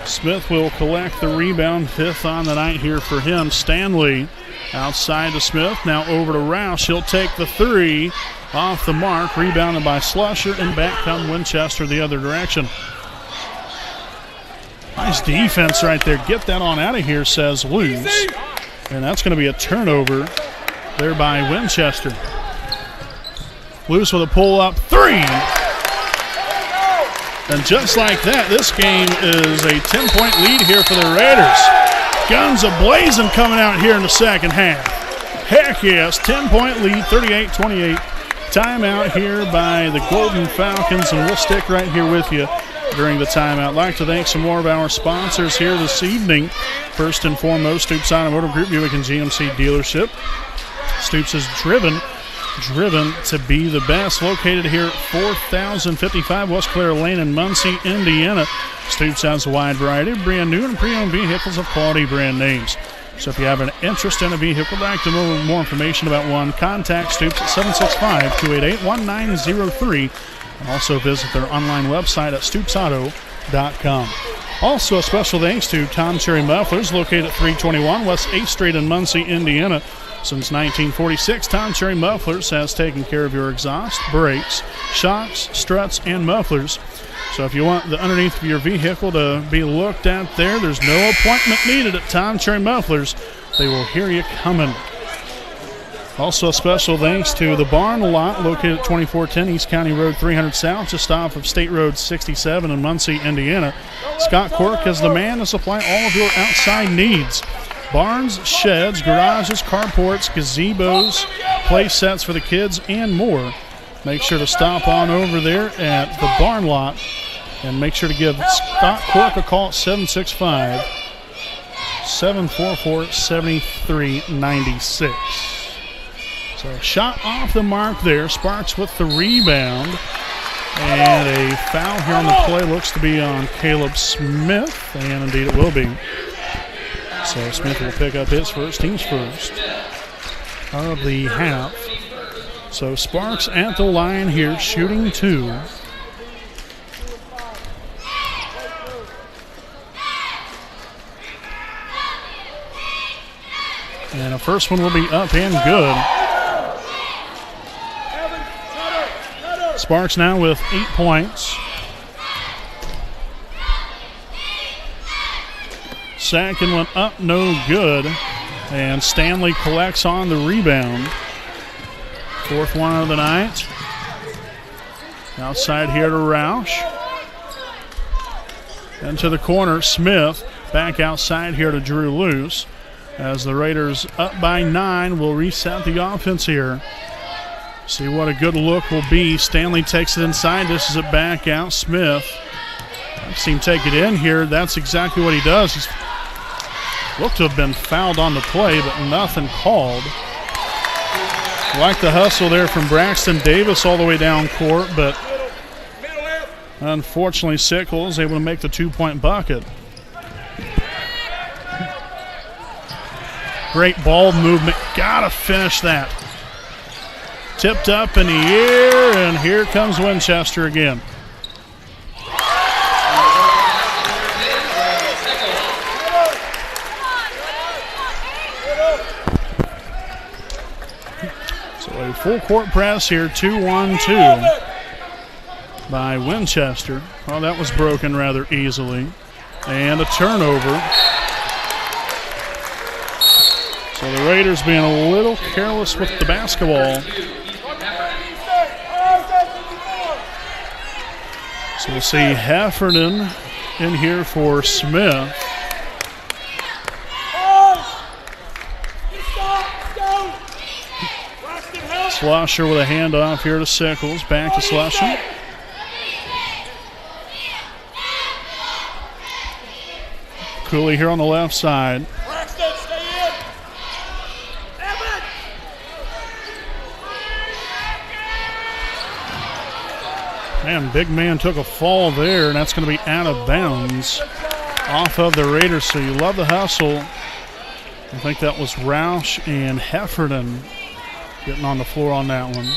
Speaker 1: Smith will collect the rebound, 5th on the night here for him. Stanley outside to Smith, now over to Roush. He'll take the three off the mark, rebounded by Slusher, and back come Winchester the other direction. Nice defense right there. Get that on out of here, says Luz. And that's going to be a turnover there by Winchester. Luz with a pull-up three. And just like that, this game is a 10-point lead here for the Raiders. Guns a-blazing coming out here in the second half. Heck yes, 10-point lead, 38-28. Timeout here by the Golden Falcons, and we'll stick right here with you during the timeout. I'd like to thank some more of our sponsors here this evening. First and foremost, Stoops Automotive Group, Buick and GMC dealership. Stoops is driven to be the best. Located here at 4055 West Clare Lane in Muncie, Indiana. Stoops has a wide variety of brand new and pre-owned vehicles of quality brand names. So if you have an interest in a vehicle, like to know more information about one, contact Stoops at 765-288-1903. And also visit their online website at stoopsauto.com. Also a special thanks to Tom Cherry Mufflers, located at 321 West 8th Street in Muncie, Indiana. Since 1946, Tom Cherry Mufflers has taken care of your exhaust, brakes, shocks, struts, and mufflers. So if you want the underneath of your vehicle to be looked at there, there's no appointment needed at Tom Cherry Mufflers. They will hear you coming. Also a special thanks to the Barn Lot, located at 2410 East County Road 300 South, just off of State Road 67 in Muncie, Indiana. Scott Cork is the man to supply all of your outside needs. Barns, sheds, garages, carports, gazebos, play sets for the kids, and more. Make sure to stop on over there at the Barn Lot and make sure to give Scott Cork a call at 765-744-7396. So shot off the mark there. Sparks with the rebound. And a foul here on the play looks to be on Caleb Smith, and indeed it will be. So Smith will pick up his first, team's first of the half. So Sparks at the line here, shooting two. And the first one will be up and good. Sparks now with 8 points. Second one up, no good. And Stanley collects on the rebound. Fourth one of the night. Outside here to Roush. Into the corner, Smith. Back outside here to Drew Luce. As the Raiders up by 9, will reset the offense here. See what a good look will be. Stanley takes it inside, dishes it back out. Smith. I've seen him take it in here. That's exactly what he does. He's looked to have been fouled on the play, but nothing called. Like the hustle there from Braxton Davis all the way down court, but unfortunately Sickles able to make the 2-point bucket. Great ball movement. Gotta finish that. Tipped up in the air, and here comes Winchester again. full court press here, 2-1-2 by Winchester. Well, that was broken rather easily. And a turnover. So the Raiders being a little careless with the basketball. So we'll see Heffernan in here for Smith. Slusher with a handoff here to Sickles. Back to Slusher. Cooley here on the left side. Man, big man took a fall there, and that's going to be out of bounds off of the Raiders. So you love the hustle. I think that was Roush and Heffernan getting on the floor on that one.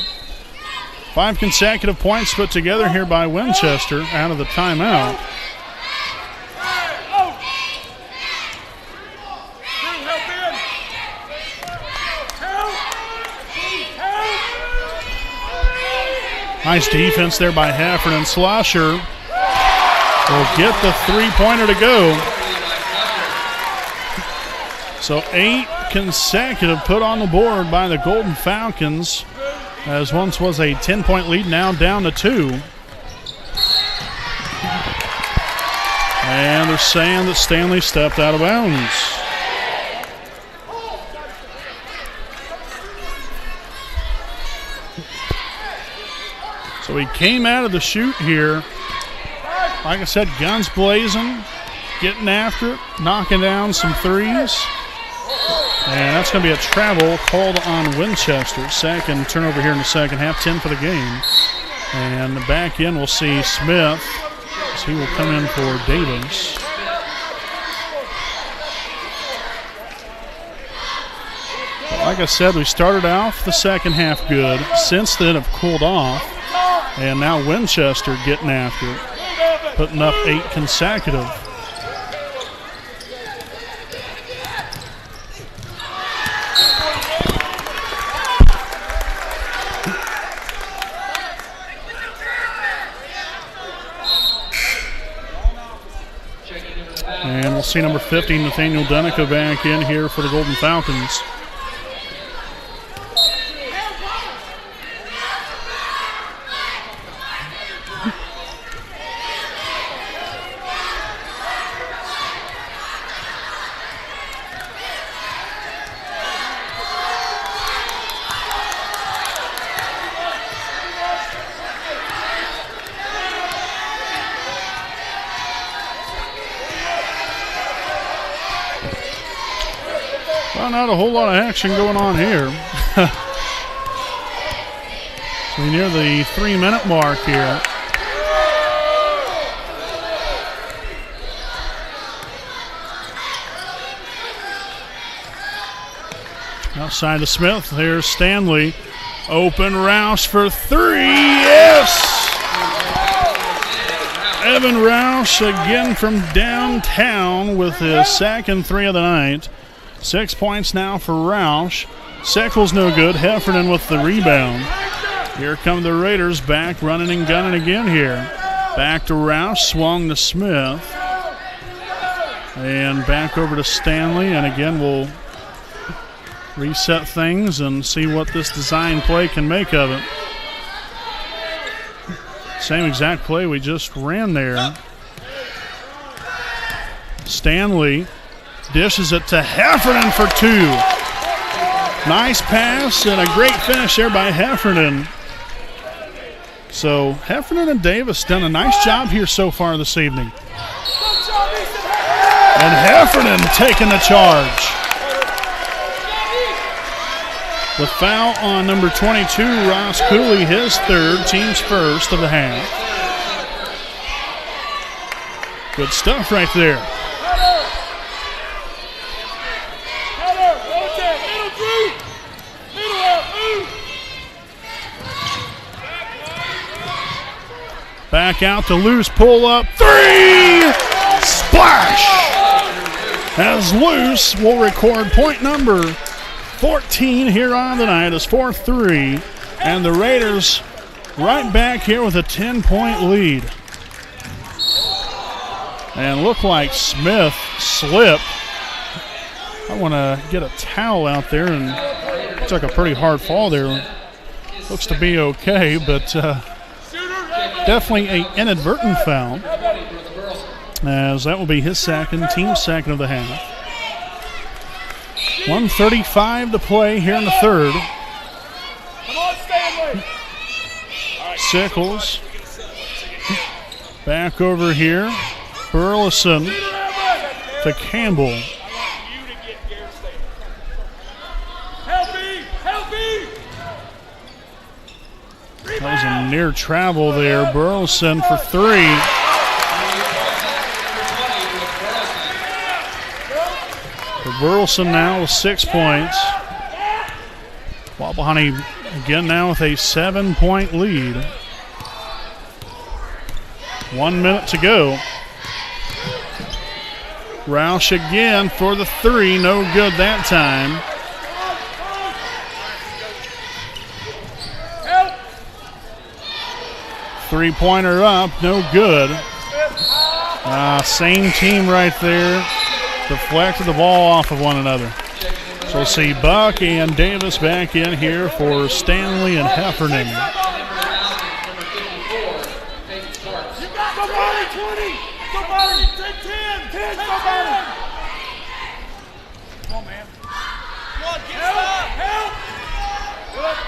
Speaker 1: 5 consecutive points put together here by Winchester out of the timeout. Nice defense there by Heffernan. Slusher will get the three-pointer to go. So 8 consecutive put on the board by the Golden Falcons, as once was a 10-point lead, now down to 2. And they're saying that Stanley stepped out of bounds. So he came out of the chute here. Like I said, guns blazing, getting after it, knocking down some threes. And that's going to be a travel called on Winchester. Second turnover here in the second half, 10 for the game. And back in, we'll see Smith, as he will come in for Davis. Like I said, we started off the second half good. Since then, have cooled off. And now Winchester getting after it, putting up 8 consecutive. And we'll see number 15, Nathaniel Dunica, back in here for the Golden Falcons. Well, not a whole lot of action going on here. So we're near the 3-minute mark here. Outside to Smith, there's Stanley. Open Roush for 3, yes! Evan Roush again from downtown with his second 3 of the night. 6 points now for Roush. Sickles no good. Heffernan with the rebound. Here come the Raiders back running and gunning again here. Back to Roush, swung to Smith. And back over to Stanley. And again, we'll reset things and see what this design play can make of it. Same exact play we just ran there. Stanley dishes it to Heffernan for 2. Nice pass and a great finish there by Heffernan. So Heffernan and Davis done a nice job here so far this evening. And Heffernan taking the charge. The foul on number 22, Ross Cooley, his third, team's first of the half. Good stuff right there. Back out to Luce, pull up, 3! Splash! As Luce will record point number 14 here on the night as 4-3 And the Raiders right back here with a 10-point lead. And looked like Smith slipped. I want to get a towel out there, and took a pretty hard fall there. Looks to be okay, but definitely an inadvertent foul, as that will be his second, team second of the half. 1:35 to play here in the third. Sickles back over here. Burleson to Campbell. That was a near travel there. Burleson for three. For Burleson now with 6 points. Wapahani again now with a 7-point lead. 1 minute to go. Roush again for the three. No good that time. Three-pointer up, no good. Same team right there. Deflected the ball off of one another. So we'll see Buck and Davis back in here for Stanley and Heffernan.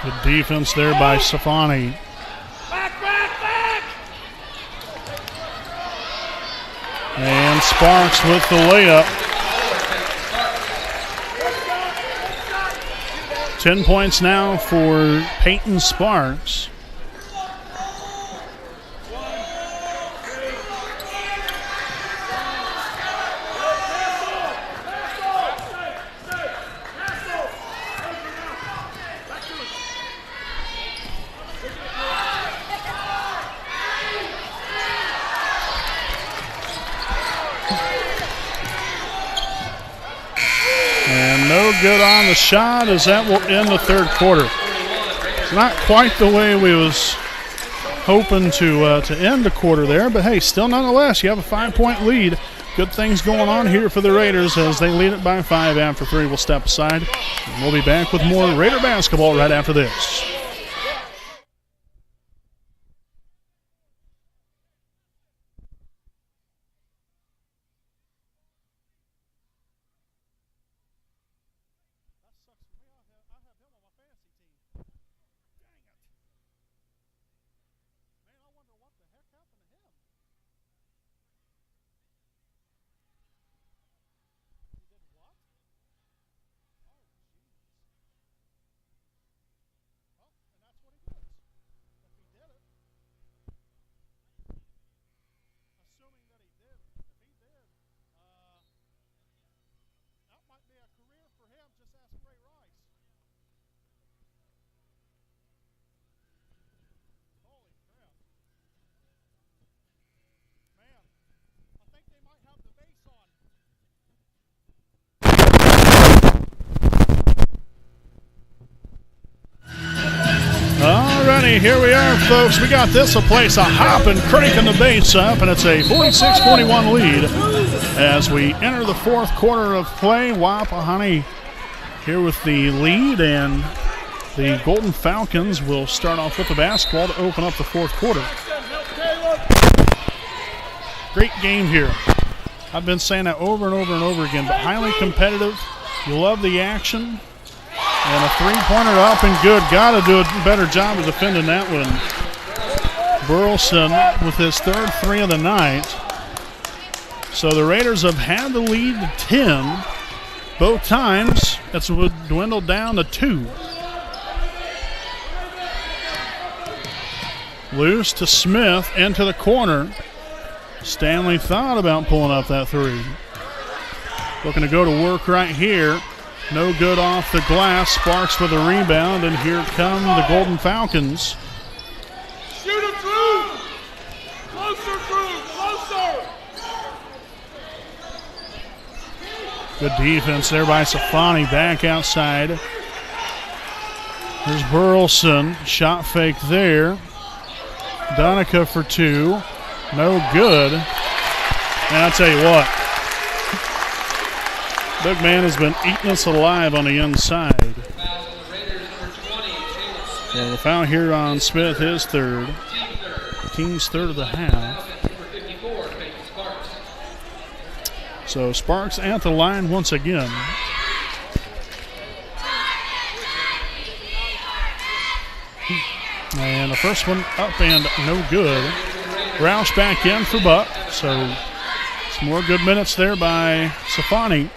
Speaker 1: Good defense there by Safani. And Sparks with the layup. 10 points now for Peyton Sparks. No good on the shot, as that will end the third quarter. It's not quite the way we was hoping to end the quarter there, but hey, still nonetheless, you have a 5-point lead. Good things going on here for the Raiders as they lead it by 5 after 3. We'll step aside, and we'll be back with more Raider basketball right after this. Here we are, folks. We got this a place a hopping, cranking the bass up, and it's a 46-41 lead as we enter the fourth quarter of play. Wapahani here with the lead, and the Golden Falcons will start off with the basketball to open up the fourth quarter. Great game here. I've been saying that over and over and over again, but highly competitive. You love the action. And a three-pointer up and good. Got to do a better job of defending that one. Burleson with his third three of the night. So the Raiders have had the lead to 10. Both times, it's dwindled down to 2. Loose to Smith into the corner. Stanley thought about pulling up that three. Looking to go to work right here. No good off the glass. Sparks with a rebound, and here come the Golden Falcons.
Speaker 2: Shoot him through! Closer, through! Closer!
Speaker 1: Good defense there by Safani. Back outside. There's Burleson. Shot fake there. Donica for two. No good. And I'll tell you what. Big man has been eating us alive on the inside. So the foul here on Smith, his third. Team's third of the half. So Sparks at the line once again. And the first one up and no good. Roush back in for Buck. So some more good minutes there by Safani.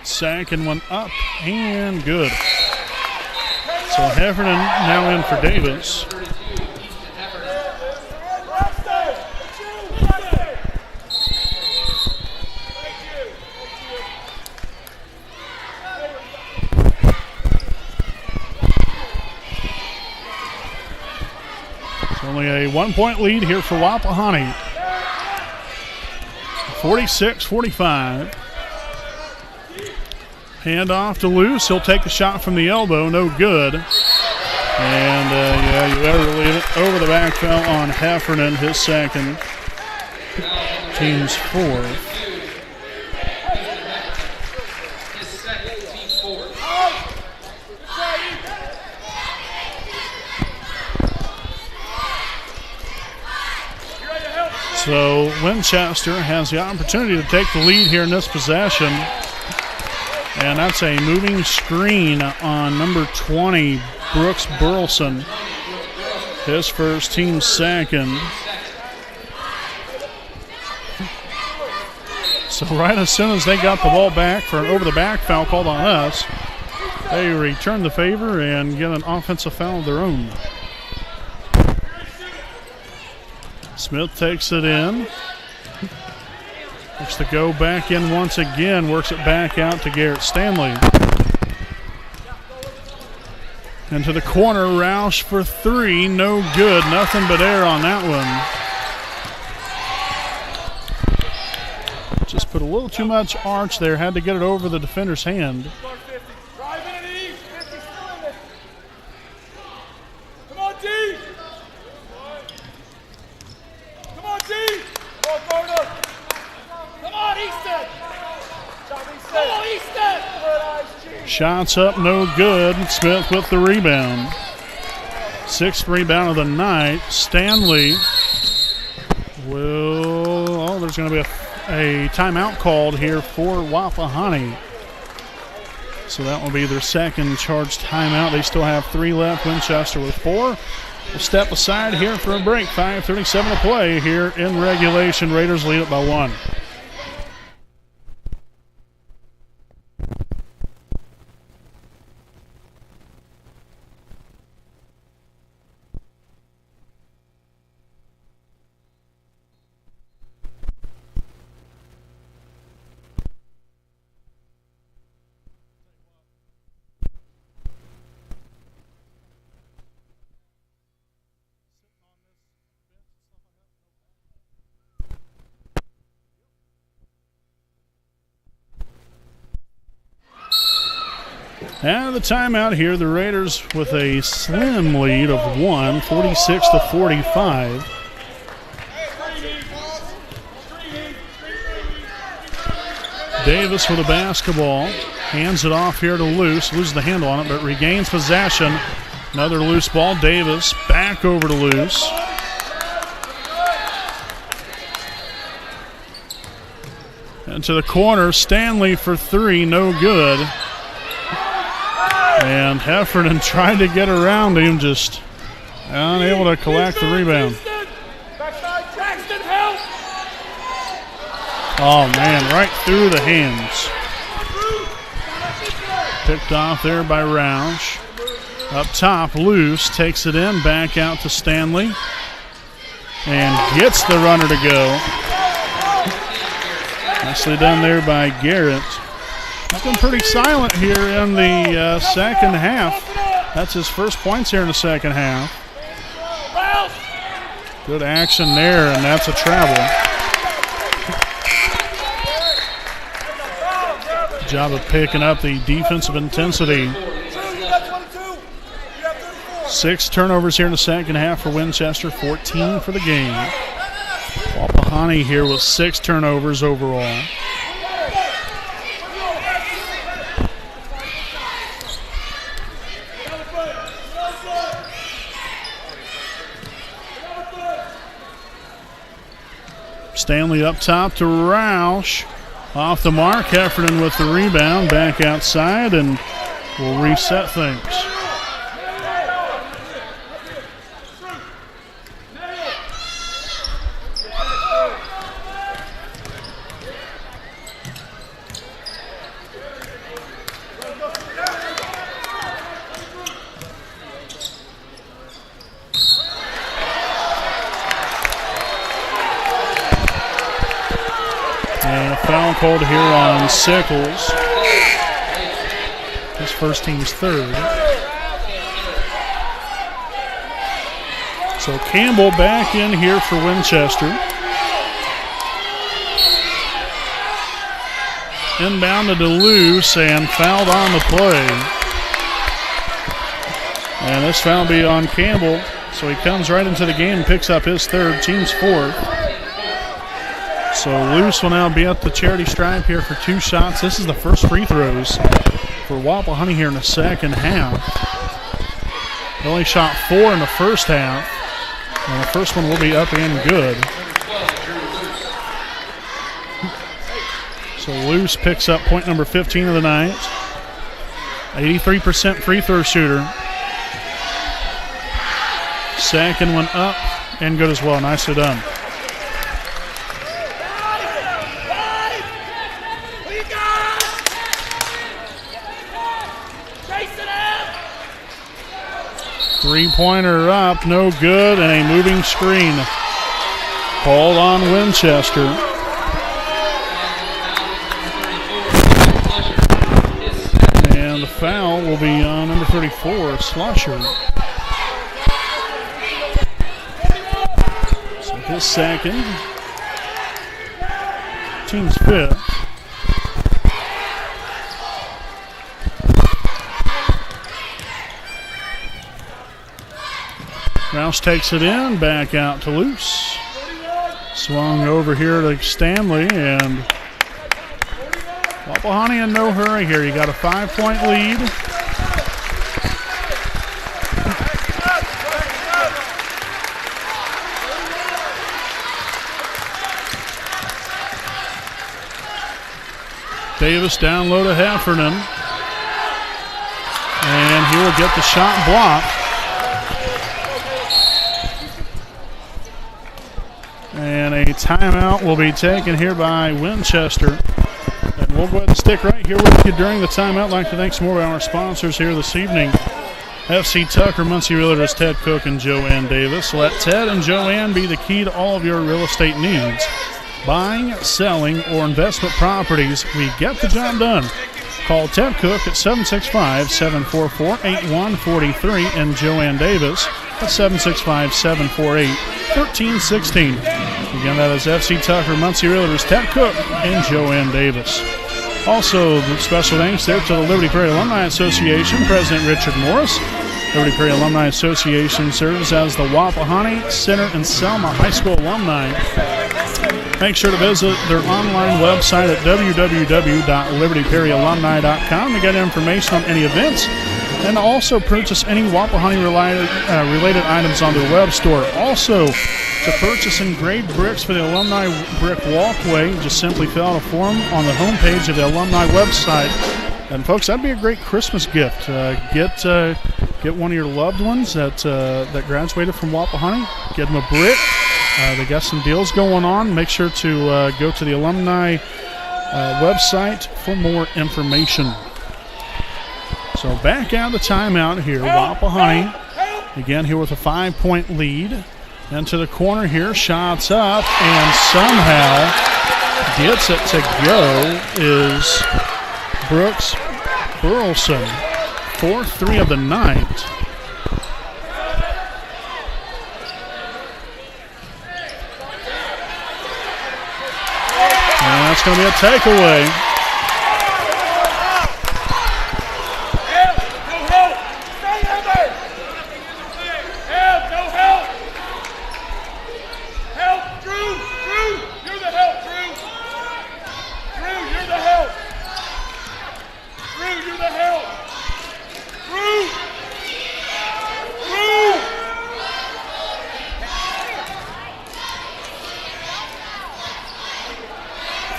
Speaker 1: Second one up and good. So Heffernan now in for Davis. It's only a 1 point lead here for Wapahani. 46-45. Hand off to Luce. He'll take the shot from the elbow. No good. And, you better leave it. Over the back foul on Heffernan, his second. Team's fourth. So Winchester has the opportunity to take the lead here in this possession. And that's a moving screen on number 20, Brooks Burleson. His first, team second. So right as soon as they got the ball back for an over-the-back foul called on us, they return the favor and get an offensive foul of their own. Smith takes it in. Looks to go back in once again. Works it back out to Garrett Stanley. Into the corner, Roush for three. No good. Nothing but air on that one. Just put a little too much arch there. Had to get it over the defender's hand. Shots up, no good. Smith with the rebound. Sixth rebound of the night. Stanley will. Oh, there's going to be a timeout called here for Wapahani. So that will be their second charged timeout. They still have three left. Winchester with four. We'll step aside here for a break. 5:37 to play here in regulation. Raiders lead it by one. And the timeout here, the Raiders with a slim lead of one, 46-45. Davis with the basketball, hands it off here to Luce, loses the handle on it, but regains possession. Another loose ball, Davis back over to Luce. Into the corner, Stanley for three, no good. And Heffernan tried to get around him, just unable to collect the rebound. Oh, man, right through the hands. Picked off there by Roush. Up top, Luce takes it in, back out to Stanley. And gets the runner to go. Nicely done there by Garrett. He's been pretty silent here in the second half. That's his first points here in the second half. Good action there, and that's a travel. job of picking up the defensive intensity. 6 turnovers here in the second half for Winchester, 14 for the game. Wapahani here with 6 turnovers overall. Stanley up top to Roush. Off the mark, Heffernan with the rebound, back outside, and we'll reset things. And a foul called here on Sickles. His first team's third. So Campbell back in here for Winchester. Inbounded to loose and fouled on the play. And this foul will be on Campbell. So he comes right into the game and picks up his third, team's fourth. So Luce will now be at the charity stripe here for 2 shots. This is the first free throws for Wapahani here in the second half. They only shot 4 in the first half, and the first one will be up and good. So Luce picks up point number 15 of the night. 83% free throw shooter. Second one up and good as well. Nicely done. Three-pointer up, no good, and a moving screen called on Winchester. And the foul will be on number 34, Slusher. So his second, team's fifth. Rouse takes it in, back out to Luce. Swung over here to Stanley, and Wapahani in no hurry here. You got a 5-point lead. Davis down low to Heffernan. And he will get the shot blocked. And a timeout will be taken here by Winchester. And we'll go ahead and stick right here with you during the timeout. I'd like to thank some more of our sponsors here this evening. FC Tucker, Muncie Realtors, Ted Cook and Joanne Davis. Let Ted and Joanne be the key to all of your real estate needs. Buying, selling, or investment properties, we get the job done. Call Ted Cook at 765-744-8143 and Joanne Davis at 765-748-1316. Again, that is FC Tucker, Muncie Realtors, Ted Cook, and Joanne Davis. Also, special thanks there to the Liberty Prairie Alumni Association, President Richard Morris. Liberty Prairie Alumni Association serves as the Wapahani Center and Selma High School alumni. Make sure to visit their online website at www.libertyprairiealumni.com to get information on any events and to also purchase any Wapahani related items on their web store. Also, to purchase engraved bricks for the alumni brick walkway, just simply fill out a form on the homepage of the alumni website. And folks, that'd be a great Christmas gift. Get one of your loved ones that graduated from Wapahani. Get them a brick. They got some deals going on. Make sure to go to the alumni website for more information. So back out of the timeout here. Wapahani again here with a 5-point lead. Into the corner here, shots up, and somehow gets it to go is Brooks Burleson. 4-3 of the night. And that's going to be a takeaway.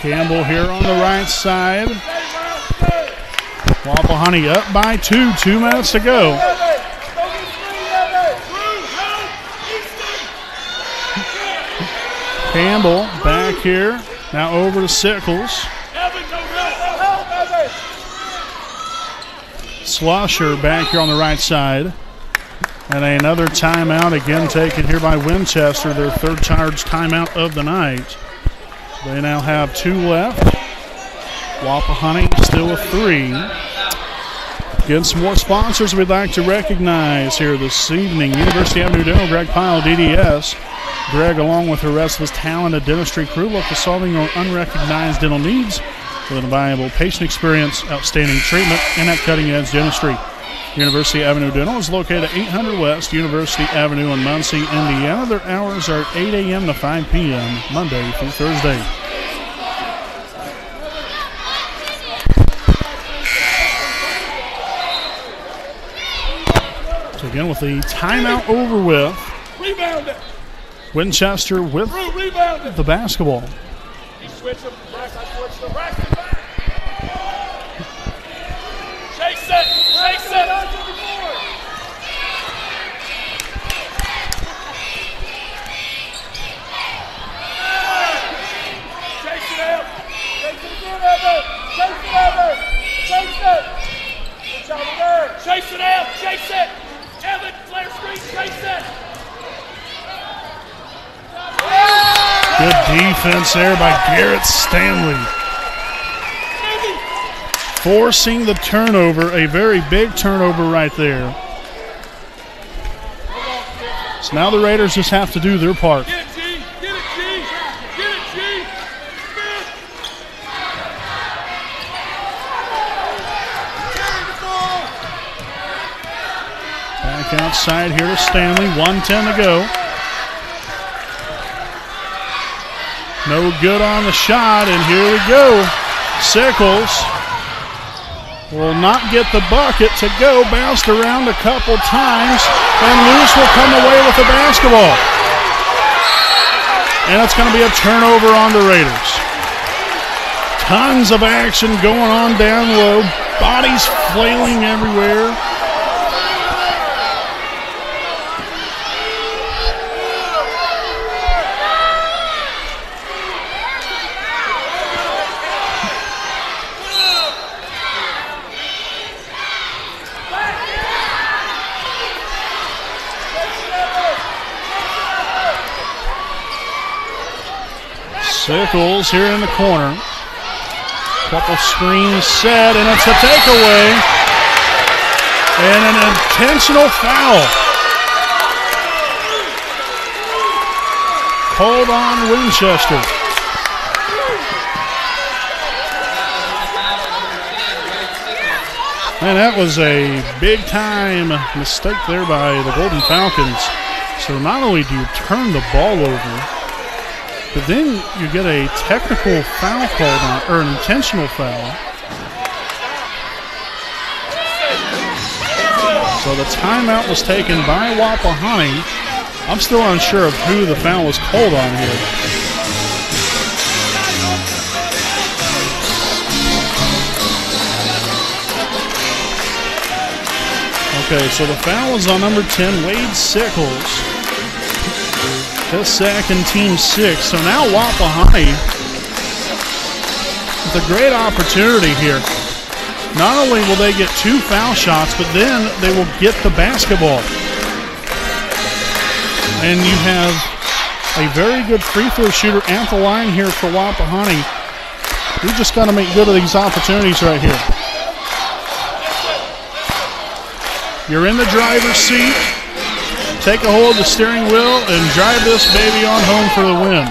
Speaker 1: Campbell here on the right side. Wapahani up by 2, 2 minutes to go. Campbell back here. Now over to Sickles. Slusher back here on the right side. And another timeout again taken here by Winchester, their third charge timeout of the night. They now have 2 left. Wapahani still with 3. Getting some more sponsors we'd like to recognize here this evening. University Avenue Dental, Greg Pyle, DDS. Greg, along with the rest of his talented dentistry crew, look to solving your unrecognized dental needs with an invaluable patient experience, outstanding treatment, and that cutting-edge dentistry. University Avenue Dental is located at 800 West University Avenue in Muncie, Indiana. Their hours are 8 a.m. to 5 p.m., Monday through Thursday. So again, with the timeout over with, Winchester with the basketball.
Speaker 2: Switch them, Braxton, switch them, Braxton back. Chase it, chase it. Chase it out. Chase it again, Evan. Chase it, Evan. Chase it. Good job there. Chase it out, chase it. Evan, flare screen, chase it.
Speaker 1: Good defense there by Garrett Stanley. Forcing the turnover, a very big turnover right there. So now the Raiders just have to do their part.
Speaker 2: Get it, G. Get it, G. Get it, G.
Speaker 1: Back outside here to Stanley, 1:10 to go. No good on the shot, and here we go. Sickles will not get the bucket to go. Bounced around a couple times, and Luce will come away with the basketball. And it's going to be a turnover on the Raiders. Tons of action going on down low. Bodies flailing everywhere. Sickles here in the corner. Couple screens set, and it's a takeaway. And an intentional foul. Called on Winchester. And that was a big-time mistake there by the Golden Falcons. So not only do you turn the ball over, but then you get a technical foul called on, or an intentional foul. So the timeout was taken by Wapahani. I'm still unsure of who the foul was called on here. Okay, so the foul was on number 10, Wade Sickles. His second, team 6. So now Wapahani with a great opportunity here. Not only will they get 2 foul shots, but then they will get the basketball. And you have a very good free throw shooter at the line here for Wapahani. We just got to make good of these opportunities right here. You're in the driver's seat. Take a hold of the steering wheel and drive this baby on home for the win.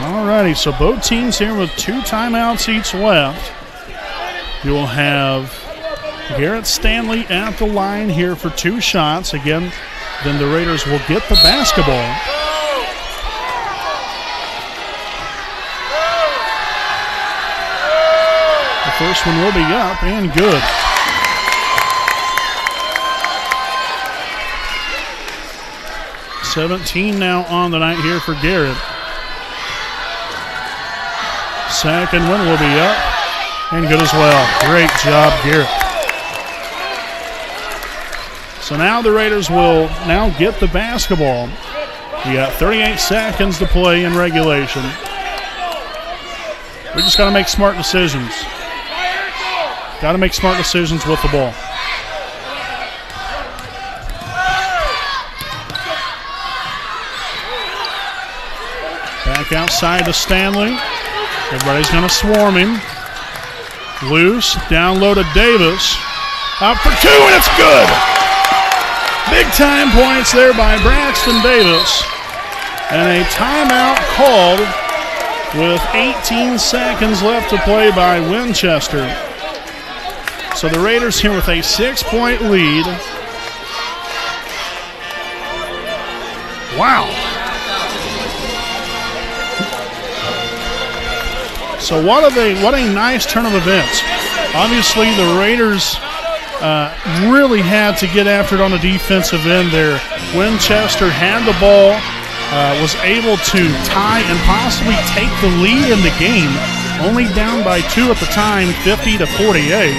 Speaker 1: Alrighty, so both teams here with 2 timeouts each left. You will have Garrett Stanley at the line here for 2 shots. Again, then the Raiders will get the basketball. The first one will be up and good. 17 now on the night here for Garrett. Second one will be up and good as well. Great job, Garrett. So now the Raiders will now get the basketball. We got 38 seconds to play in regulation. We just got to make smart decisions. Got to make smart decisions with the ball. Back outside to Stanley. Everybody's going to swarm him. Loose, down low to Davis. Up for two, and it's good. Big time points there by Braxton Davis. And a timeout called with 18 seconds left to play by Winchester. So the Raiders here with a 6-point lead. Wow. So what a nice turn of events. Obviously the Raiders really had to get after it on the defensive end there. Winchester had the ball, was able to tie and possibly take the lead in the game, only down by 2 at the time, 50-48.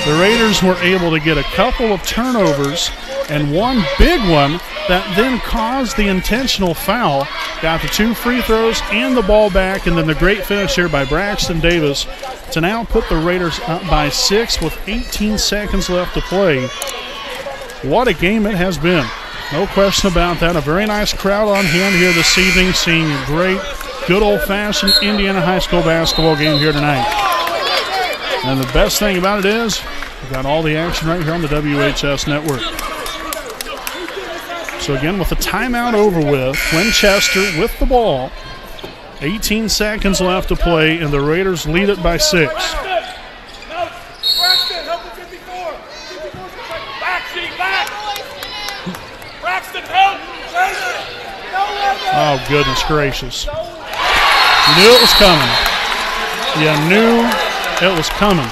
Speaker 1: The Raiders were able to get a couple of turnovers and one big one that then caused the intentional foul. Got the 2 free throws and the ball back, and then the great finish here by Braxton Davis to now put the Raiders up by 6 with 18 seconds left to play. What a game it has been. No question about that. A very nice crowd on hand here this evening, seeing a great, good old-fashioned Indiana high school basketball game here tonight. And the best thing about it is we've got all the action right here on the WHS network. So again, with the timeout over with, Winchester with the ball. 18 seconds left to play, and the Raiders lead it by 6. Oh, goodness gracious. You knew it was coming. You knew it was coming.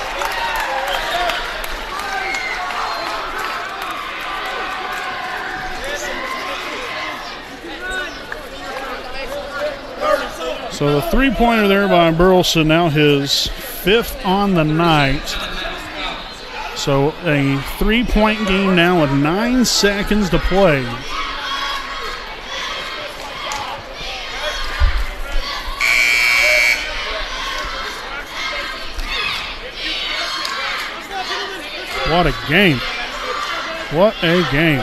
Speaker 1: So the three-pointer there by Burleson, now his 5th on the night. So a 3-point game now with 9 seconds to play. What a game. What a game.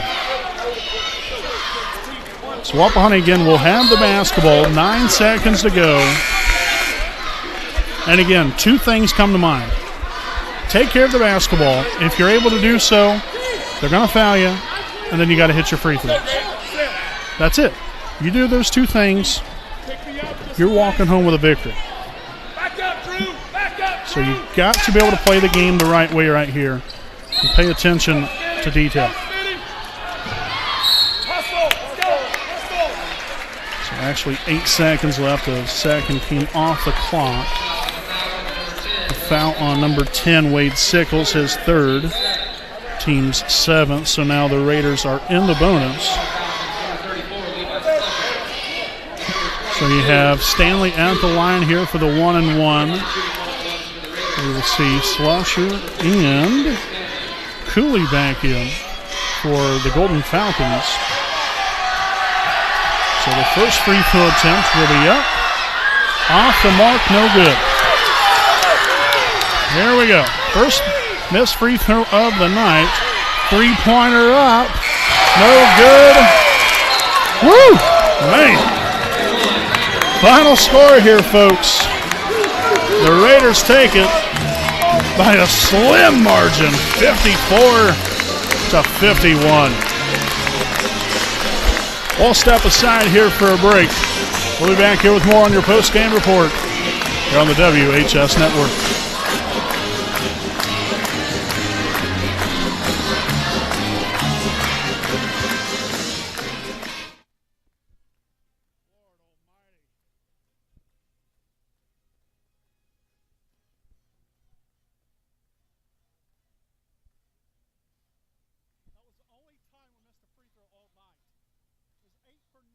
Speaker 1: So Wapahani again will have the basketball, 9 seconds to go. And again, 2 things come to mind. Take care of the basketball. If you're able to do so, they're going to foul you, and then you got to hit your free throws. That's it. You do those 2 things, you're walking home with a victory. So you've got to be able to play the game the right way right here and pay attention to detail. Actually 8 seconds left. A second came off the clock. A foul on number 10, Wade Sickles, his 3rd, team's 7th. So now the Raiders are in the bonus. So you have Stanley at the line here for the 1-and-1. We will see Slusher and Cooley back in for the Golden Falcons. So the first free throw attempt will be up. Off the mark, no good. There we go. First missed free throw of the night. 3-pointer up. No good. Woo! Man. Final score here, folks. The Raiders take it by a slim margin, 54-51. We'll step aside here for a break. We'll be back here with more on your post-game report here on the WHS Network. That was the only time we missed a free throw all night. It was 8 for 9.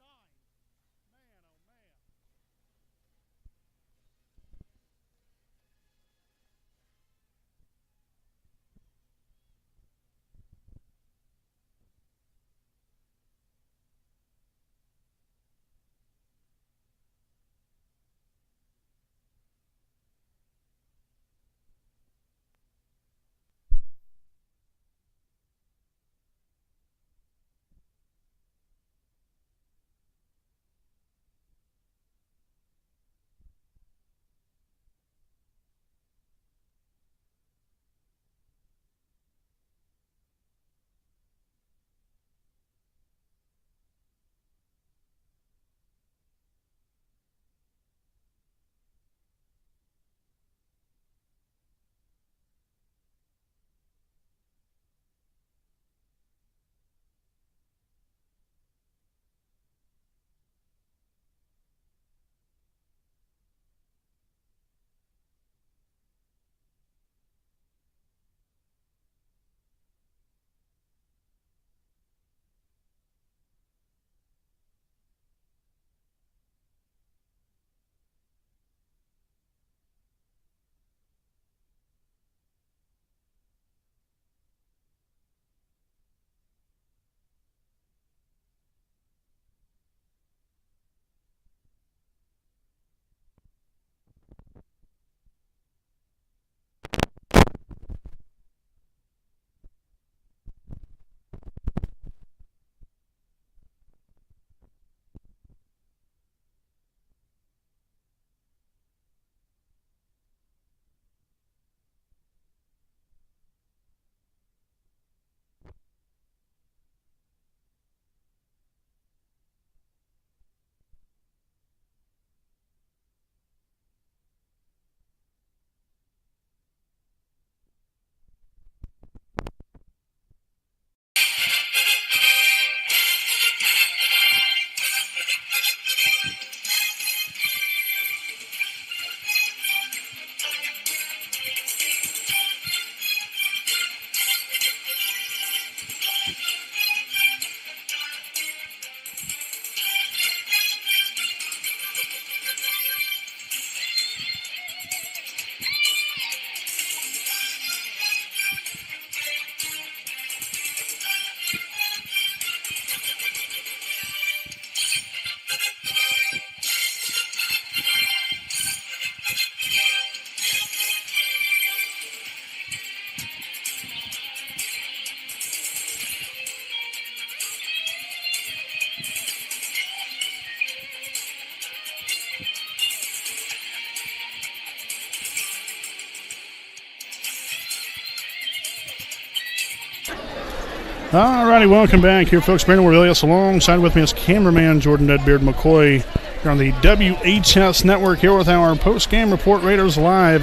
Speaker 1: Alrighty, welcome back here, folks. Brandon Warvilius alongside with me is cameraman Jordan Redbeard McCoy here on the WHS Network here with our post-game report. Raiders Live.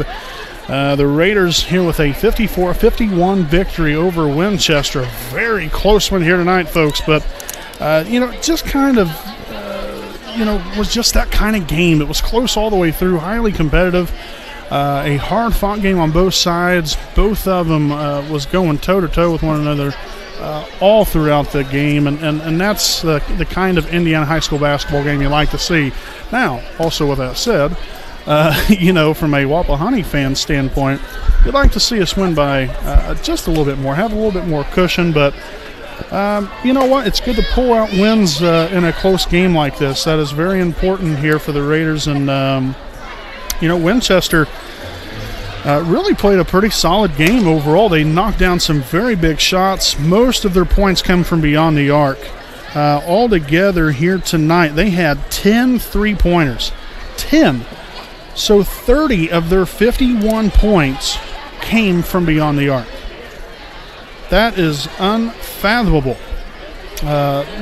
Speaker 1: The Raiders here with a 54-51 victory over Winchester. A very close one here tonight, folks, but just kind of was just that kind of game. It was close all the way through, highly competitive. A hard-fought game on both sides. Both of them was going toe-to-toe with one another all throughout the game, and that's the kind of Indiana high school basketball game you like to see. Now, also with that said, from a Wapahani fan standpoint, you'd like to see us win by just a little bit more, have a little bit more cushion, but you know what? It's good to pull out wins in a close game like this. That is very important here for the Raiders, and Winchester really played a pretty solid game overall. They knocked down some very big shots. Most of their points come from beyond the arc. Altogether here tonight, they had 10 three-pointers. 10. So 30 of their 51 points came from beyond the arc. That is unfathomable.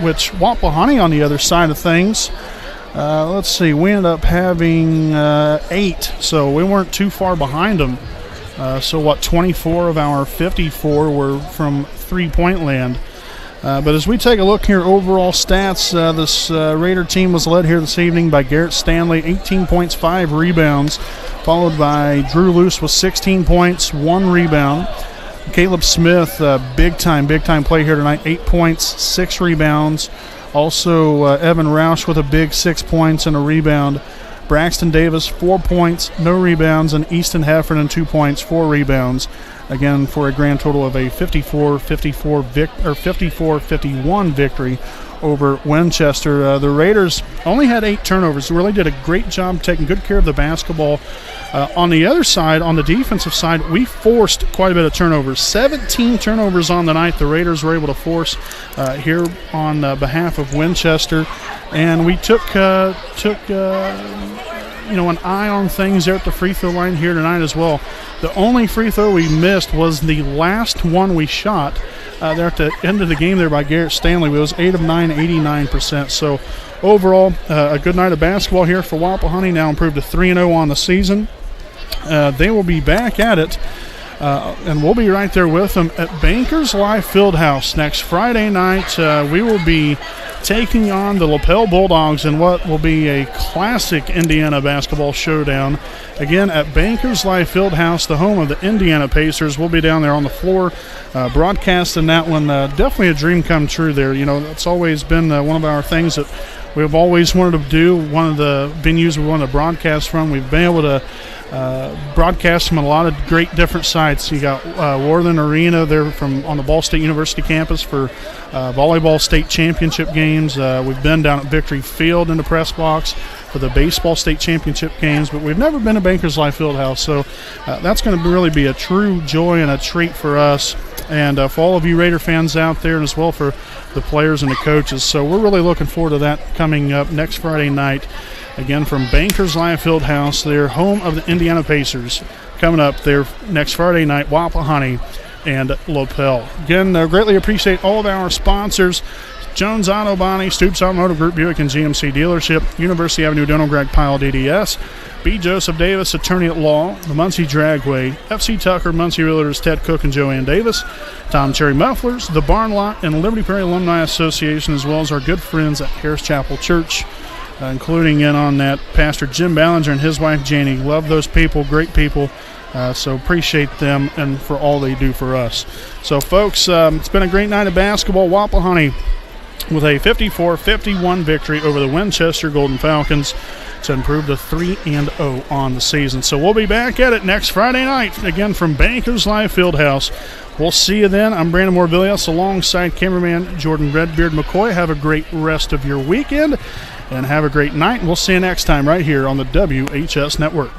Speaker 1: Which Wapahani on the other side of things, let's see, we ended up having 8, so we weren't too far behind them. 24 of our 54 were from three-point land. But as we take a look here, overall stats, this Raider team was led here this evening by Garrett Stanley, 18 points, 5 rebounds, followed by Drew Luce with 16 points, 1 rebound. Caleb Smith, big time play here tonight, 8 points, 6 rebounds. Also, Evan Roush with a big 6 points and a rebound. Braxton Davis, 4 points, no rebounds, and Easton Heffernan, 2 points, 4 rebounds. Again, for a grand total of a 54-51 victory over Winchester. The Raiders only had 8 turnovers. They really did a great job taking good care of the basketball. On the other side, on the defensive side, we forced quite a bit of turnovers. 17 turnovers on the night the Raiders were able to force here on behalf of Winchester. And we took an eye on things there at the free throw line here tonight as well. The only free throw we missed was the last one we shot there at the end of the game there by Garrett Stanley. It was 8 of 9, 89%. So overall, a good night of basketball here for Wapahani, now improved to 3-0 on the season. They will be back at it, and we'll be right there with them at Bankers Life Fieldhouse next Friday night. We will be taking on the Lapel Bulldogs in what will be a classic Indiana basketball showdown. Again, at Bankers Life Fieldhouse, the home of the Indiana Pacers. We'll be down there on the floor broadcasting that one. Definitely a dream come true there. That's always been one of our things that we've always wanted to do. One of the venues we want to broadcast from. We've been able to broadcast from a lot of great different sites. You got Worthen Arena there on the Ball State University campus for volleyball state championship games. We've been down at Victory Field in the press box for the baseball state championship games, but we've never been to Bankers Life Fieldhouse, so that's going to really be a true joy and a treat for us, and for all of you Raider fans out there, and as well for the players and the coaches. So we're really looking forward to that coming up next Friday night. Again, from Bankers Life Fieldhouse, their home of the Indiana Pacers, coming up there next Friday night, Wapahani and Lapel. Again, greatly appreciate all of our sponsors: Jones Auto Body, Stoops Automotive Group, Buick and GMC Dealership, University Avenue Dental, Greg Pyle DDS, B. Joseph Davis, Attorney at Law, the Muncie Dragway, FC Tucker, Muncie Realtors, Ted Cook and Joanne Davis, Tom Cherry Mufflers, the Barn Lot, and Liberty Prairie Alumni Association, as well as our good friends at Harris Chapel Church, including in on that Pastor Jim Ballinger and his wife Janie. Love those people, great people. So appreciate them and for all they do for us. So, folks, it's been a great night of basketball. Wapahani with a 54-51 victory over the Winchester Golden Falcons to improve to 3-0 on the season. So we'll be back at it next Friday night, again from Bankers Life Fieldhouse. We'll see you then. I'm Brandon Morvillius alongside cameraman Jordan Redbeard McCoy. Have a great rest of your weekend and have a great night. We'll see you next time right here on the WHS Network.